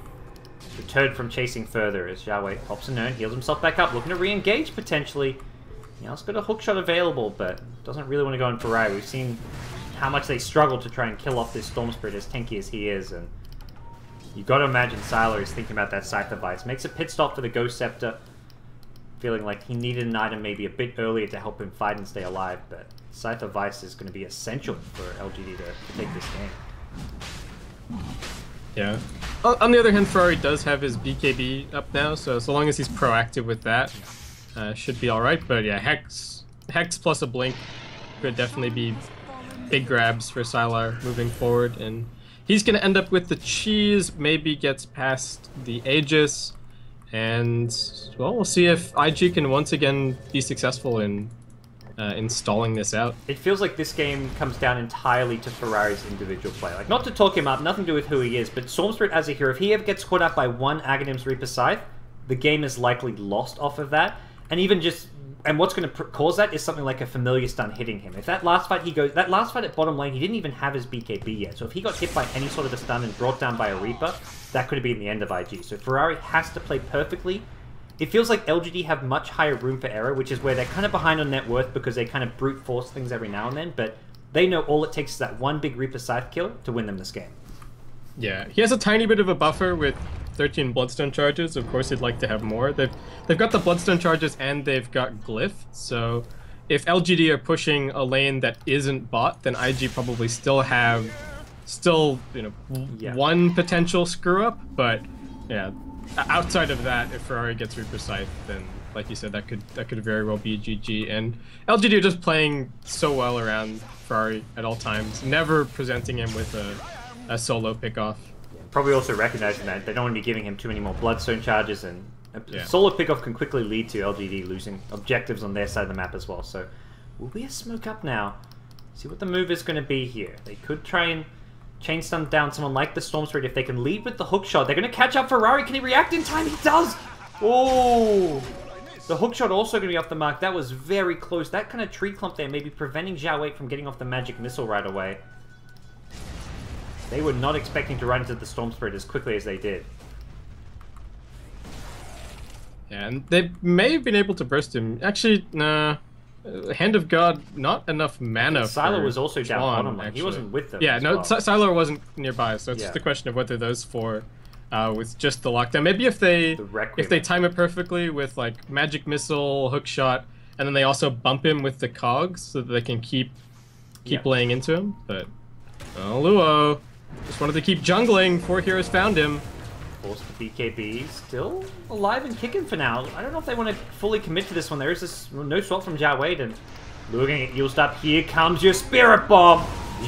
deterred from chasing further as Zhao Wei pops a nerd, heals himself back up, looking to re-engage potentially. He also got a hookshot available, but doesn't really want to go in Ferrari. We've seen how much they struggle to try and kill off this Storm Spirit as tanky as he is, and you've got to imagine Sylar is thinking about that Scythe device. Makes a pit stop for the Ghost Scepter, feeling like he needed an item maybe a bit earlier to help him fight and stay alive, but Scythe of Vice is going to be essential for LGD to take this game.
Yeah. On the other hand, Ferrari does have his BKB up now, so long as he's proactive with that, should be alright. But yeah, Hex plus a Blink could definitely be big grabs for Sylar moving forward, and he's going to end up with the cheese, maybe gets past the Aegis, and well, we'll see if IG can once again be successful in installing this out.
It feels like this game comes down entirely to Ferrari's individual play. Like, not to talk him up, nothing to do with who he is, but Storm Spirit as a hero, if he ever gets caught up by one Aghanim's Reaper Scythe, the game is likely lost off of that. And even just, and what's going to cause that is something like a familiar stun hitting him. If that last fight that last fight at bottom lane, he didn't even have his BKB yet. So if he got hit by any sort of a stun and brought down by a Reaper, that could have been the end of IG. So Ferrari has to play perfectly. It feels like LGD have much higher room for error, which is where they're kind of behind on net worth because they kind of brute force things every now and then, but they know all it takes is that one big Reaper Scythe kill to win them this game.
Yeah, he has a tiny bit of a buffer with 13 Bloodstone charges. Of course, he'd like to have more. They've got the Bloodstone charges and they've got Glyph, so if LGD are pushing a lane that isn't bot, then IG probably still have, one potential screw up, but yeah. Outside of that, if Ferrari gets Reaper Scythe, then, like you said, that could very well be GG. And LGD are just playing so well around Ferrari at all times, never presenting him with a solo pickoff.
Probably also recognizing that they don't want to be giving him too many more Bloodstone charges, and a solo pickoff can quickly lead to LGD losing objectives on their side of the map as well. So, will we smoke up now? See what the move is going to be here. They could try and chain stun down someone like the Storm Spirit. If they can lead with the hookshot, they're going to catch up Ferrari. Can he react in time? He does! Oh! The hookshot also going to be off the mark. That was very close. That kind of tree clump there may be preventing Zhao Wei from getting off the magic missile right away. They were not expecting to run into the Storm Spirit as quickly as they did.
Yeah, and they may have been able to burst him. Actually, nah. Hand of God, not enough mana.
Sylar was also down bottom lane. He wasn't with them.
Yeah, no, Sylar wasn't nearby, so it's just a question of whether those four, with just the lockdown. Maybe if they time it perfectly with like magic missile, hookshot, and then they also bump him with the cogs so that they can keep laying into him. But Luo just wanted to keep jungling. 4 heroes found him.
Force the BKB still alive and kicking for now. I don't know if they want to fully commit to this one. There is this no swap from Zhao Wei to Looking at used up. Here comes your Spirit Bomb.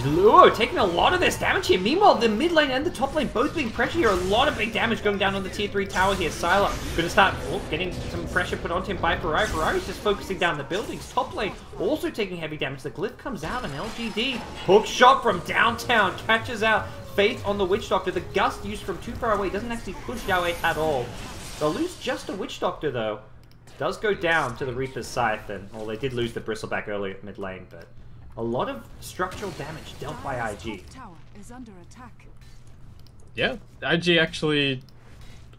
Ooh, taking a lot of this damage here. Meanwhile, the mid lane and the top lane both being pressured here. A lot of big damage going down on the tier 3 tower here. Sylar going to start getting some pressure put onto him by Ferrari. Ferrari's just focusing down the buildings. Top lane also taking heavy damage. The glyph comes out and LGD. Hook shot from downtown. Catches out Faith on the Witch Doctor. The gust used from too far away doesn't actually push Xiao at all. They'll lose just a Witch Doctor though. Does go down to the Reaper's Scythe. And, well, they did lose the Bristleback early at mid lane, but a lot of structural damage dealt by IG.
Yeah, IG actually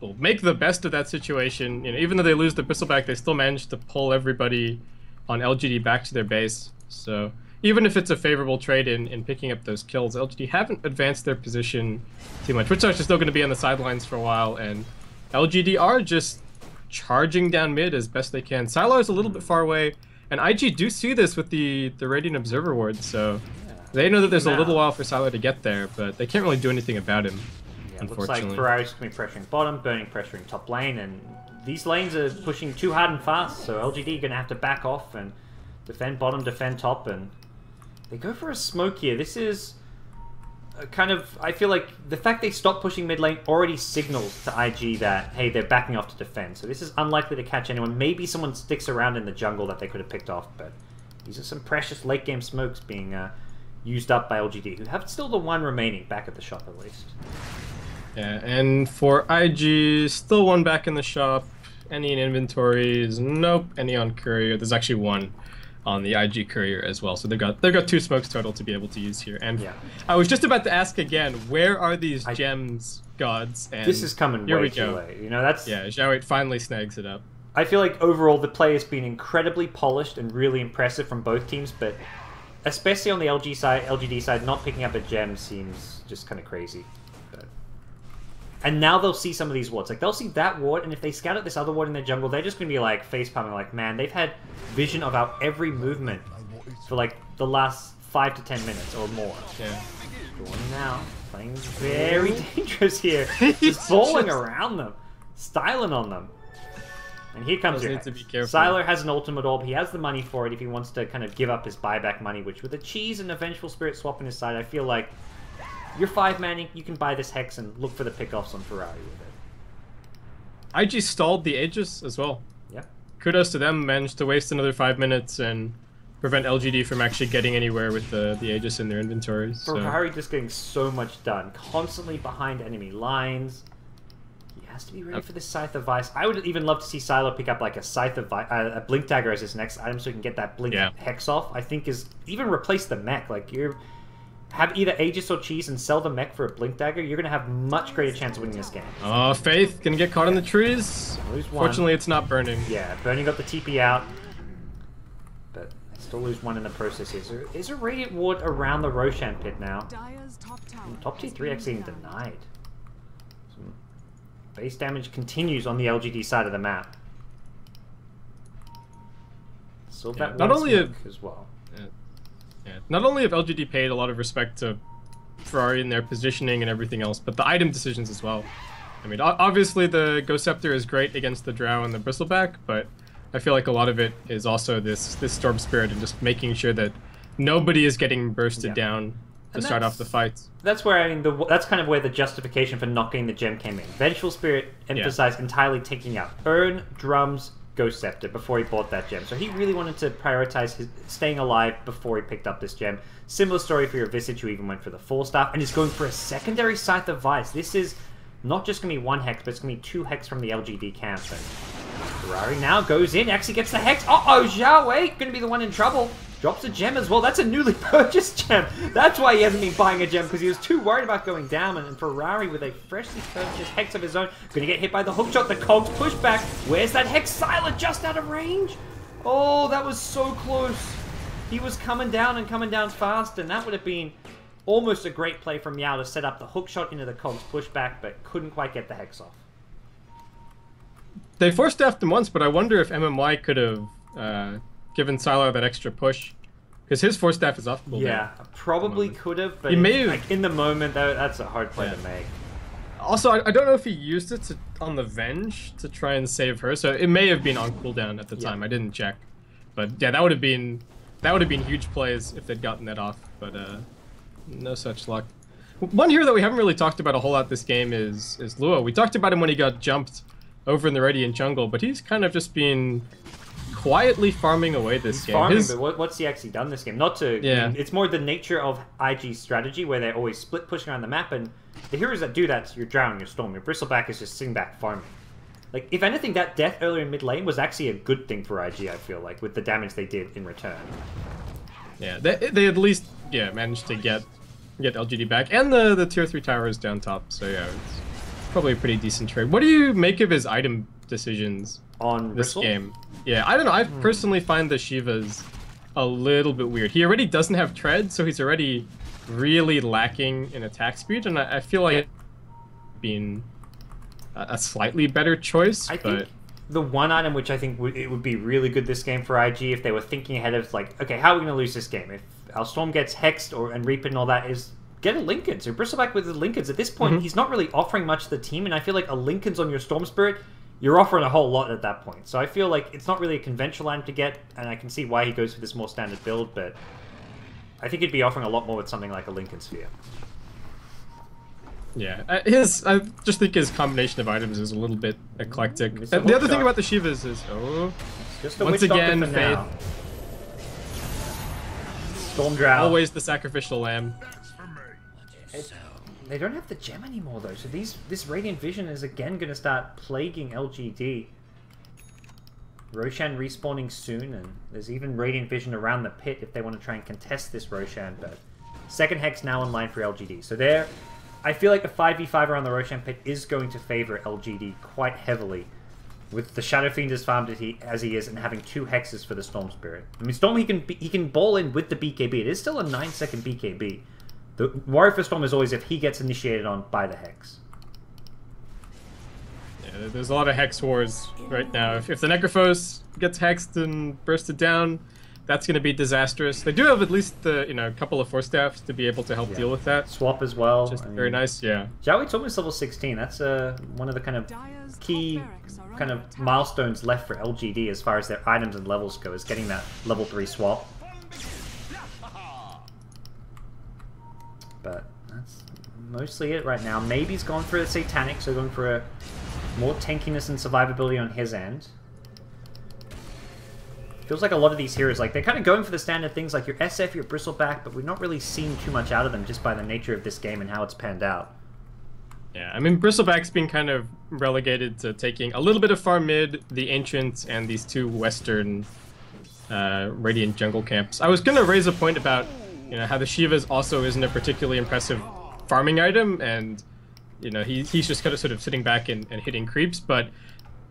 will make the best of that situation. You know, even though they lose the Bristleback, they still manage to pull everybody on LGD back to their base. So even if it's a favorable trade in picking up those kills, LGD haven't advanced their position too much. Witchstars are still going to be on the sidelines for a while, and LGD are just charging down mid as best they can. Sylar is a little bit far away. And IG do see this with the Radiant Observer Ward, so they know that there's a little while for Sylar to get there, but they can't really do anything about him, unfortunately.
Looks like Ferrari's going to be pressuring bottom, Burning pressuring top lane, and these lanes are pushing too hard and fast, so LGD are going to have to back off and defend bottom, defend top, and they go for a smoke here. This is kind of, I feel like the fact they stopped pushing mid lane already signals to IG that, hey, they're backing off to defend. So this is unlikely to catch anyone. Maybe someone sticks around in the jungle that they could have picked off, but these are some precious late game smokes being used up by LGD, who have still the one remaining back at the shop at least.
Yeah, and for IG, still one back in the shop. Any in inventories? Nope. Any on courier? There's actually one on the IG courier as well, so they've got 2 smokes total to be able to use here. And I was just about to ask again, where are these gems, gods? And
this is coming way too late. You know, that's
Xiao finally snags it up.
I feel like overall the play has been incredibly polished and really impressive from both teams, but especially on the LGD side, not picking up a gem seems just kind of crazy. And now they'll see some of these wards. Like, they'll see that ward, and if they scout out this other ward in their jungle, they're just going to be, like, face-palming, like, man, they've had vision of our every movement for, like, the last 5 to 10 minutes or more.
Yeah.
Going now, playing very dangerous here. Just balling around them, styling on them. And here comes your Hex. Sylar has an ultimate orb. He has the money for it if he wants to kind of give up his buyback money, which with a cheese and a Vengeful Spirit swap on his side, I feel like you're 5-manning, you can buy this Hex and look for the pickoffs on Ferrari with it.
IG stalled the Aegis as well.
Yeah.
Kudos to them, managed to waste another 5 minutes and prevent LGD from actually getting anywhere with the Aegis in their inventories.
Ferrari just getting so much done, constantly behind enemy lines. He has to be ready for the Scythe of Vice. I would even love to see Sylar pick up like a Scythe of Vice, a Blink Dagger as his next item so he can get that Blink Hex off. I think is even replace the mech. Like have either Aegis or Cheese and sell the mech for a Blink Dagger, you're going to have much greater chance of winning this game.
Oh, Faith gonna get caught in the trees. Fortunately, it's not Burning.
Yeah, Burning got the TP out, but they still lose one in the process here. So is a Radiant Ward around the Roshan pit now? Top tier 3 actually denied. Some base damage continues on the LGD side of the map. So that
not only
as well.
Yeah. Not only have LGD paid a lot of respect to Ferrari in their positioning and everything else, but the item decisions as well. I mean, obviously the Ghost Scepter is great against the Drow and the Bristleback, but I feel like a lot of it is also this Storm Spirit and just making sure that nobody is getting bursted down to start off the fights.
That's where, I mean, that's kind of where the justification for knocking the gem came in. Vengeful Spirit emphasized entirely taking out Urn, Drums, Ghost Scepter before he bought that gem. So he really wanted to prioritize his staying alive before he picked up this gem. Similar story for your Visage, who even went for the 4-staff and is going for a secondary Scythe of Vice. This is not just going to be 1 Hex, but it's going to be 2 Hex from the LGD camp. And Ferrari now goes in, actually gets the Hex. Uh-oh, Xiao Wei going to be the one in trouble. Drops a gem as well. That's a newly purchased gem. That's why he hasn't been buying a gem, because he was too worried about going down. And Ferrari, with a freshly purchased Hex of his own, going to get hit by the hookshot. The cogs push back. Where's that Hex? Sylar just out of range. Oh, that was so close. He was coming down and coming down fast, and that would have been almost a great play from Yao to set up the hookshot into the cogs pushback, but couldn't quite get the Hex off.
They 4-staffed him once, but I wonder if MMY could have given Sylar that extra push, because his 4-staff is off.
Yeah, probably could have, but like in the moment, that's a hard play to make.
Also, I don't know if he used it on the Venge to try and save her, so it may have been on cooldown at the time. I didn't check, but yeah, that would have been That would have been huge plays if they'd gotten that off, but no such luck. One hero that we haven't really talked about a whole lot this game is Luo. We talked about him when he got jumped over in the Radiant jungle, but he's kind of just been quietly farming away this game.
Farming, but what's he actually done this game? Not to...
Yeah.
I mean, it's more the nature of IG's strategy, where they're always split pushing around the map, and the heroes that do that, you're drowning your Storm. Your Bristleback is just sitting back farming. Like, if anything, that death earlier in mid lane was actually a good thing for IG, I feel like, with the damage they did in return.
Yeah, they at least managed to get LGD back, and the tier 3 towers down top, so yeah, it's probably a pretty decent trade. What do you make of his item decisions
on
this
Bristle?
game? Yeah, I don't know, I personally find the Shivas a little bit weird. He already doesn't have tread, so he's already really lacking in attack speed, and I feel like it's been a slightly better choice.
I think the one item which I think it would be really good this game for IG if they were thinking ahead of, like, okay, how are we going to lose this game? If our Storm gets hexed and Reaper and all that, is get a Lincoln. So Bristleback with the Lincolns. At this point, he's not really offering much to the team, and I feel like a Lincoln's on your Storm Spirit, you're offering a whole lot at that point. So I feel like it's not really a conventional item to get, and I can see why he goes for this more standard build, but I think he'd be offering a lot more with something like a Lincoln Sphere.
Yeah, I just think his combination of items is a little bit eclectic. The other thing about the Shivas is,
just a
once again, Fade.
Storm Drow.
Always the sacrificial lamb.
They don't have the gem anymore, though, so this Radiant Vision is again going to start plaguing LGD. Roshan respawning soon, and there's even Radiant Vision around the pit if they want to try and contest this Roshan, but second Hex now online for LGD. So there, I feel like the 5v5 around the Roshan pit is going to favor LGD quite heavily, with the Shadow Fiend as farmed as he is, and having 2 hexes for the Storm Spirit. I mean, Storm, he can ball in with the BKB. It is still a 9-second BKB. The worry for Storm is always if he gets initiated on by the Hex.
Yeah, there's a lot of Hex wars right now. If the Necrophos gets hexed and bursted down, that's going to be disastrous. They do have at least a couple of Force Staffs to be able to help deal with that.
Swap as well.
Just very nice, yeah.
Xiaowi's almost level 16. That's one of the kind of key kind of milestones left for LGD as far as their items and levels go, is getting that level 3 swap. But that's mostly it right now. Maybe he's gone for a Satanic, so going for a more tankiness and survivability on his end. Feels like a lot of these heroes, like, they're kind of going for the standard things like your SF, your Bristleback, but we've not really seen too much out of them just by the nature of this game and how it's panned out.
Yeah, I mean, Bristleback's been kind of relegated to taking a little bit of far mid, the Ancients, and these 2 Western Radiant jungle camps. I was going to raise a point about how the Shivas also isn't a particularly impressive farming item, and he's just kind of sort of sitting back and hitting creeps, but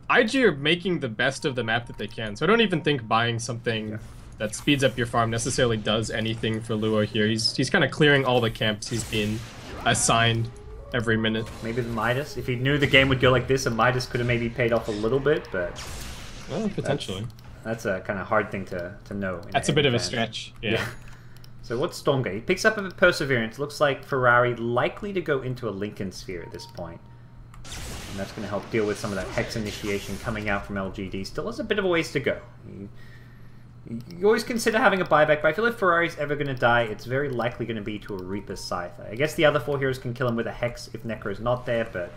IG are making the best of the map that they can, so I don't even think buying something that speeds up your farm necessarily does anything for Luo here. He's kind of clearing all the camps he's been assigned every minute.
Maybe the Midas, if he knew the game would go like this, a Midas could have maybe paid off a little bit, but
well, potentially.
That's a kind of hard thing to know.
That's a bit of a stretch. Yeah.
So what's Storm get? He picks up a Perseverance. Looks like Ferrari likely to go into a Lincoln Sphere at this point. And that's going to help deal with some of that Hex initiation coming out from LGD. Still has a bit of a ways to go. You always consider having a buyback, but I feel if Ferrari's ever going to die, it's very likely going to be to a Reaper's Scythe. I guess the other 4 heroes can kill him with a Hex if Necro's not there, but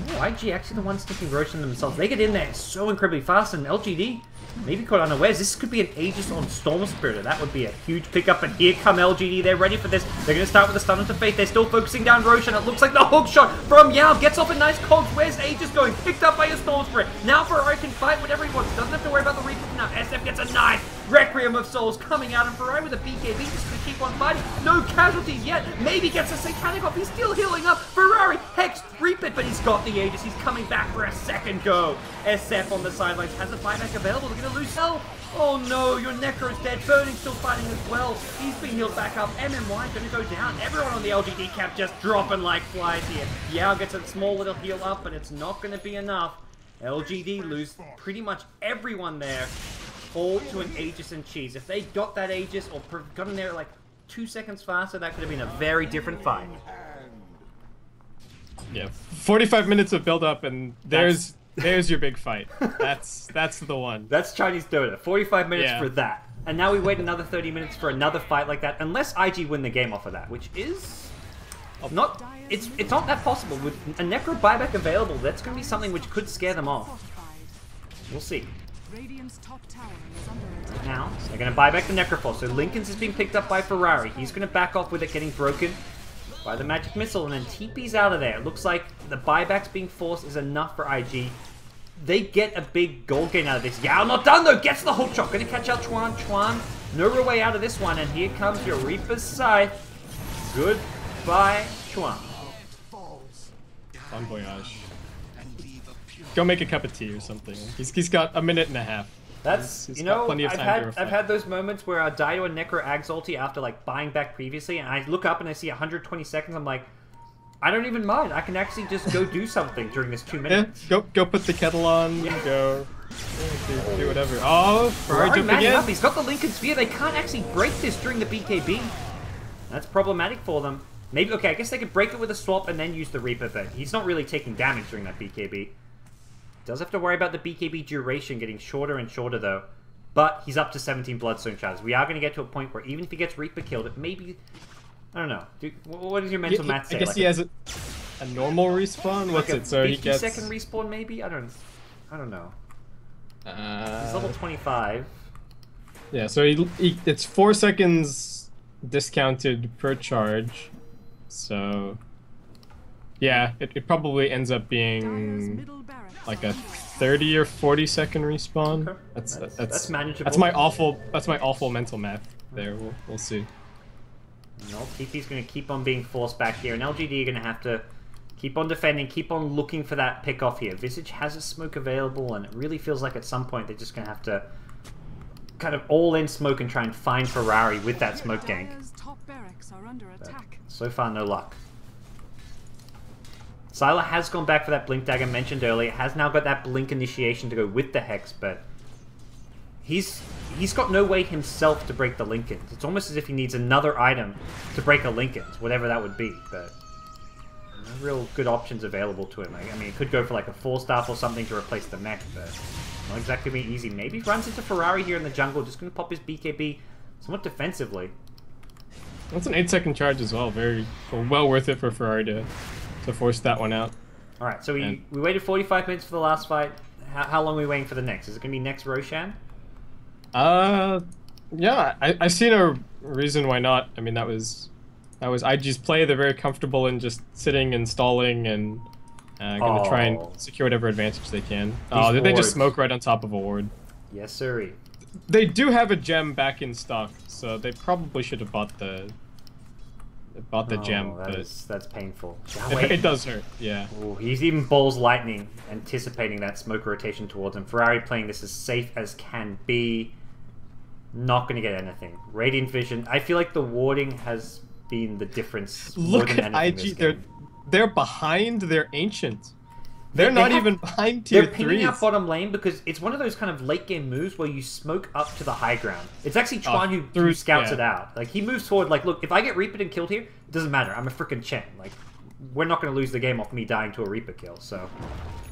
YG actually the ones taking Roshan themselves. They get in there so incredibly fast, and LGD maybe caught unawares. This could be an Aegis on Storm Spirit. That would be a huge pickup, and here come LGD. They're ready for this. They're going to start with a stun into Faith. They're still focusing down Roshan. It looks like the hook shot from Yao gets off a nice cogs. Where's Aegis going? Picked up by a Storm Spirit. Now Ferrari can fight whatever he wants. Doesn't have to worry about the Reaper now. SF gets a nice Requiem of Souls coming out, and Ferrari with a BKB just going to keep on fighting. No casualties yet. Maybe gets a Satanic off. He's still healing up. Ferrari Hex Reap it, but he's got the Aegis. He's coming back for a second go. SF on the sidelines has a buyback available. They're going to lose health. Oh no, your Necro's dead. Burning still fighting as well. He's been healed back up. MMY going to go down. Everyone on the LGD camp just dropping like flies here. Yao gets a small little heal up, but it's not going to be enough. LGD lose pretty much everyone there. All to an Aegis and Cheese. If they got that Aegis or got in there like 2 seconds faster, that could have been a very different fight.
Yeah, 45 minutes of build-up, and there's your big fight. That's the one.
That's Chinese Dota. 45 minutes for that. And now we wait another 30 minutes for another fight like that, unless IG win the game off of that, which is not... It's not that possible. With a Necro buyback available, that's going to be something which could scare them off. We'll see. Now, they're going to buy back the Necrophos. So Lincoln's is being picked up by Ferrari. He's going to back off with it getting broken by the Magic Missile, and then TP's out of there. It looks like the buybacks being forced is enough for IG. They get a big gold gain out of this. Yao not done though, gets the hook shot. Gonna catch out Chuan. Chuan, no real way out of this one, and here comes your Reaper's Scythe. Goodbye, Chuan.
Bon voyage. Go make a cup of tea or something. He's got a minute and a half.
That's,
he's
you know,
plenty of time
I've had those moments where I die to a Necro Ags ulti after like buying back previously, and I look up and I see 120 seconds. I'm like, I don't even mind. I can actually just go do something during this 2 minutes.
Yeah, go put the kettle on. Yeah. Go do whatever. Oh, Ferrari jumping in.
He's got the Lincoln Sphere. They can't actually break this during the BKB. That's problematic for them. Maybe, okay, I guess they could break it with a swap and then use the Reaper, but he's not really taking damage during that BKB. Does have to worry about the BKB duration getting shorter and shorter, though. But he's up to 17 Bloodstone Shatters. We are going to get to a point where even if he gets Reaper killed, it maybe... I don't know. What does your mental math say?
I guess like he has a normal respawn? What's
like
it? So he gets...
50-second respawn, maybe? I don't know. He's level 25.
Yeah, so it's 4 seconds discounted per charge. So... Yeah, it probably ends up being like a 30 or 40 second respawn.
Okay.
That's
manageable.
That's my awful mental math there. We'll see.
No, TP's going to keep on being forced back here, and LGD are going to have to keep on defending, keep on looking for that pick off here. Visage has a smoke available, and it really feels like at some point they're just going to have to kind of all in smoke and try and find Ferrari with that smoke gank. But so far, no luck. Sylar has gone back for that Blink Dagger mentioned earlier, has now got that Blink initiation to go with the Hex, but he's got no way himself to break the Lincolns. It's almost as if he needs another item to break a Lincolns, whatever that would be, but no real good options available to him. I mean, it could go for like a 4-staff or something to replace the mech, but not exactly being easy. Maybe runs into Ferrari here in the jungle, just going to pop his BKB somewhat defensively.
That's an 8-second charge as well. Very well worth it for Ferrari to force that one out.
Alright, so we waited 45 minutes for the last fight. How long are we waiting for the next? Is it going to be next Roshan?
Yeah, I see no reason why not. I mean, that was IG's play. They're very comfortable in just sitting and stalling and going to try and secure whatever advantage they can. Oh, did they just smoke right on top of a ward?
Yes, sir.
They do have a gem back in stock, so they probably should have bought the gem.
That's painful.
It does hurt, yeah.
Ooh, he's even balls lightning, anticipating that smoke rotation towards him. Ferrari playing this as safe as can be. Not going to get anything. Radiant Vision. I feel like the warding has been the difference.
Look at IG. They're behind their Ancient. They're not even behind tier 3s.
They're pinging out bottom lane because it's one of those kind of late game moves where you smoke up to the high ground. It's actually Chuan who scouts it out. Like, he moves forward like, look, if I get Reapered and killed here, it doesn't matter. I'm a freaking Chen. Like, we're not going to lose the game off me dying to a Reaper kill. So,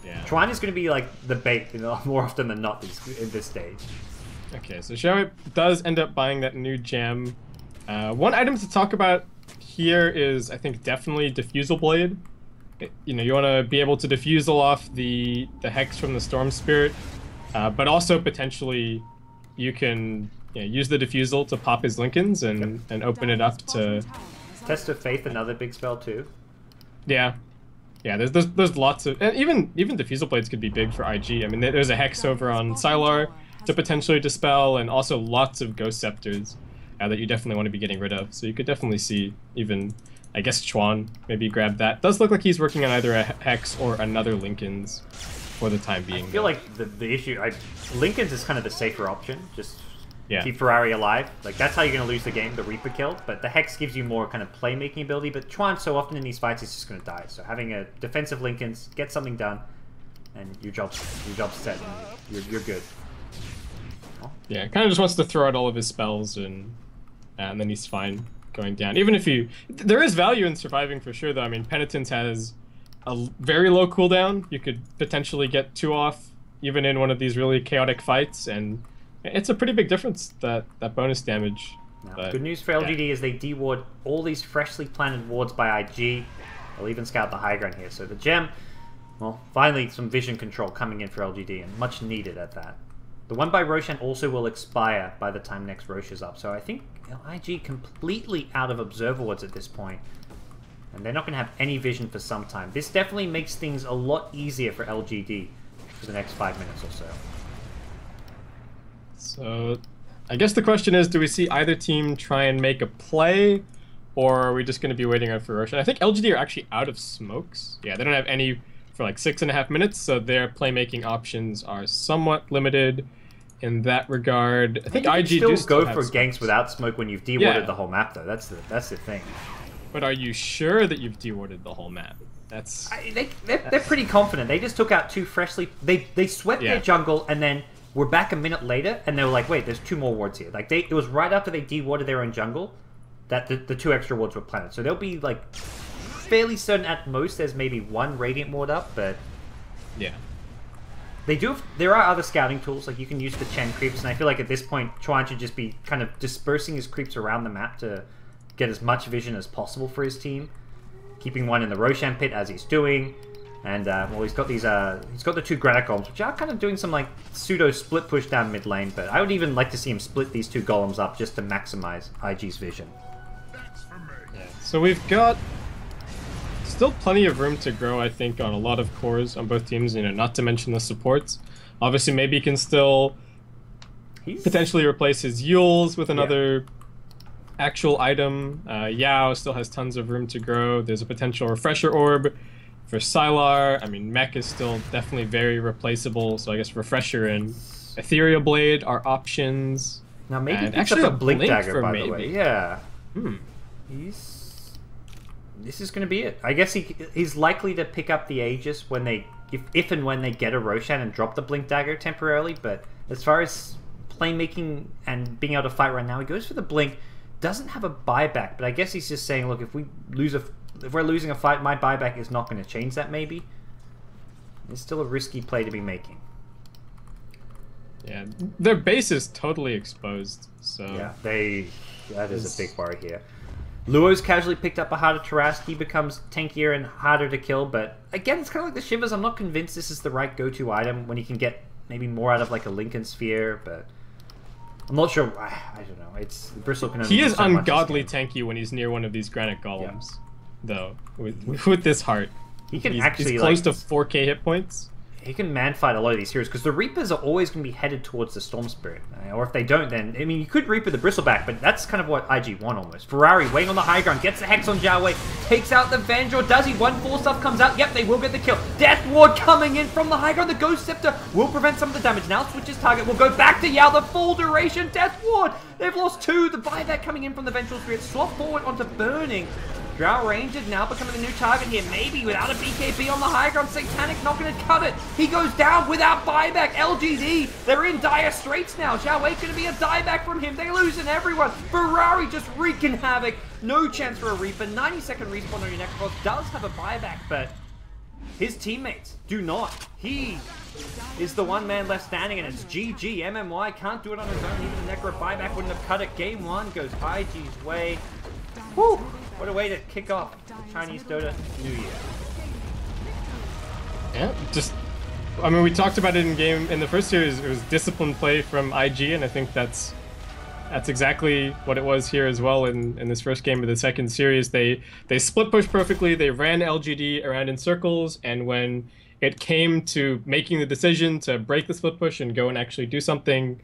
yeah. Chuan is going to be like the bait, more often than not in this stage. Okay,
so Xiaowei does end up buying that new gem. One item to talk about here is, I think, definitely Diffusal Blade. You know, you want to be able to diffusal off the Hex from the Storm Spirit, but also potentially you can use the diffusal to pop his Lincolns and open it up to...
Test of Faith, another big spell too.
Yeah. Yeah, there's lots of... And even Diffusal Blades could be big for IG. I mean, there's a Hex over on Sylar to potentially dispel, and also lots of Ghost Scepters that you definitely want to be getting rid of. So you could definitely see even... I guess Chuan maybe grab that. Does look like he's working on either a Hex or another Lincolns for the time being.
I feel like the issue... Lincolns is kind of the safer option. Just keep Ferrari alive. Like, that's how you're going to lose the game, the Reaper kill. But the Hex gives you more kind of playmaking ability. But Chuan, so often in these fights, he's just going to die. So having a defensive Lincolns, get something done, and your job's set. And you're good. Oh.
Yeah, kind of just wants to throw out all of his spells, and then he's fine going down. Even if there is value in surviving for sure, though. I mean, Penitence has a very low cooldown. You could potentially get 2 off even in one of these really chaotic fights, and It's a pretty big difference, that bonus damage.
Now,
but,
good news for LGD is they deward all these freshly planted wards by IG. They'll even scout the high ground here. So the gem, well, finally some vision control coming in for LGD, and much needed at that. The one by Roshan also will expire by the time next Rosh is up. So I think IG completely out of observer wards at this point. And they're not going to have any vision for some time. This definitely makes things a lot easier for LGD for the next 5 minutes or so.
So I guess the question is, do we see either team try and make a play, or are we just going to be waiting out for Roshan? I think LGD are actually out of smokes. Yeah, they don't have any for like 6.5 minutes, so their playmaking options are somewhat limited in that regard. I think IG
still
do
go for ganks without smoke when you've dewarded the whole map, though. That's the thing.
But are you sure that you've dewarded the whole map?
They're pretty confident. They just took out two freshly... They swept their jungle, and then we're back a minute later, and they were like, wait, there's 2 more wards here. Like, it was right after they dewarded their own jungle that the 2 extra wards were planted. So they'll be, like, fairly certain at most there's maybe 1 Radiant ward up, but...
Yeah.
There are other scouting tools, like you can use the Chen creeps, and I feel like at this point, Chuan should just be kind of dispersing his creeps around the map to get as much vision as possible for his team. Keeping one in the Roshan pit as he's doing. And, well, he's got these, he's got the 2 granite golems, which are kind of doing some, like, pseudo split push down mid lane, but I would even like to see him split these 2 golems up just to maximize IG's vision.
Yeah. So we've got still plenty of room to grow, I think, on a lot of cores on both teams, you know, not to mention the supports. Obviously, maybe he can still potentially replace his Yules with another actual item. Yao still has tons of room to grow. There's a potential refresher orb for Sylar. I mean, Mech is still definitely very replaceable, so I guess refresher and Ethereal Blade are options.
Now maybe
and
actually a blink dagger, by the way. Yeah. This is going to be it. I guess he's likely to pick up the Aegis when if and when they get a Roshan and drop the blink dagger temporarily. But as far as playmaking and being able to fight right now, he goes for the blink. Doesn't have a buyback, but I guess he's just saying, look, if we're losing a fight, my buyback is not going to change that. Maybe it's still a risky play to be making.
Yeah, their base is totally exposed. So
yeah, that is a big worry here. Luo's casually picked up a harder Tarask. He becomes tankier and harder to kill, but again, it's kind of like the Shivers. I'm not convinced this is the right go-to item when you can get maybe more out of like a Lincoln Sphere, but I'm not sure. I don't know. It's Bristle can.
He is ungodly tanky when he's near one of these granite golems, though. With this heart,
he's
close to 4K hit points.
He can man-fight a lot of these heroes, because the Reapers are always going to be headed towards the Storm Spirit. Or if they don't, then... I mean, you could Reaper the Bristleback, but that's kind of what IG want, almost. Ferrari, waiting on the high ground, gets the Hex on Jiawei, takes out the Vandal. Does he? 1-4 stuff comes out. Yep, they will get the kill. Death Ward coming in from the high ground. The Ghost Scepter will prevent some of the damage. Now switches target. Will go back to Yao. The full duration. Death Ward. They've lost 2. The buyback coming in from the Vengeful Spirit. Swap forward onto Burning. Drow Ranger now becoming the new target here. Maybe without a BKB on the high ground. Satanic not going to cut it. He goes down without buyback. LGD, they're in dire straits now. Jiawei going to be a dieback from him. They're losing everyone. Ferrari just wreaking havoc. No chance for a Reaper. 90-second respawn on your next boss. Does have a buyback, but his teammates do not. He is the one man left standing, and it's GG. MMY can't do it on his own. Even the Necro buyback wouldn't have cut it. Game 1 goes IG's way. Whew. What a way to kick off the Chinese Dota New Year.
Yeah, I mean, we talked about it in the first series. It was disciplined play from IG, and I think that's exactly what it was here as well in this first game of the second series. They split push perfectly. They ran LGD around in circles, and when it came to making the decision to break the split push and go and actually do something,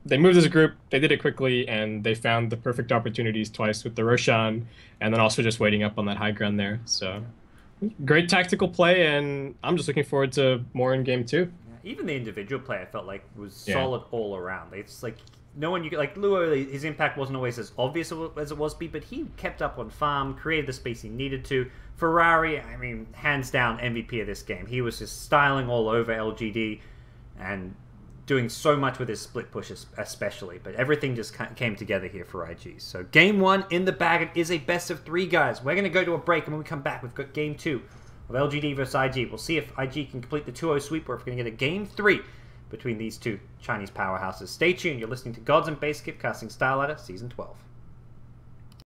they moved as a group, they did it quickly, and they found the perfect opportunities twice with the Roshan, and then also just waiting up on that high ground there. So, great tactical play, and I'm just looking forward to more in game 2.
Yeah, even the individual play I felt like was solid all around. It's like, no one, like Luo, his impact wasn't always as obvious as it was, but he kept up on farm, created the space he needed to. Ferrari, I mean, hands down MVP of this game. He was just styling all over LGD, and doing so much with his split push especially, but everything just came together here for IG. So game 1 in the bag. It is a best of 3, guys. We're going to go to a break, and when we come back, we've got game 2 of LGD versus IG. We'll see if IG can complete the 2-0 sweep, or if we're going to get a game 3 between these two Chinese powerhouses. Stay tuned. You're listening to GoDz and Basskip casting Star Ladder Season 12.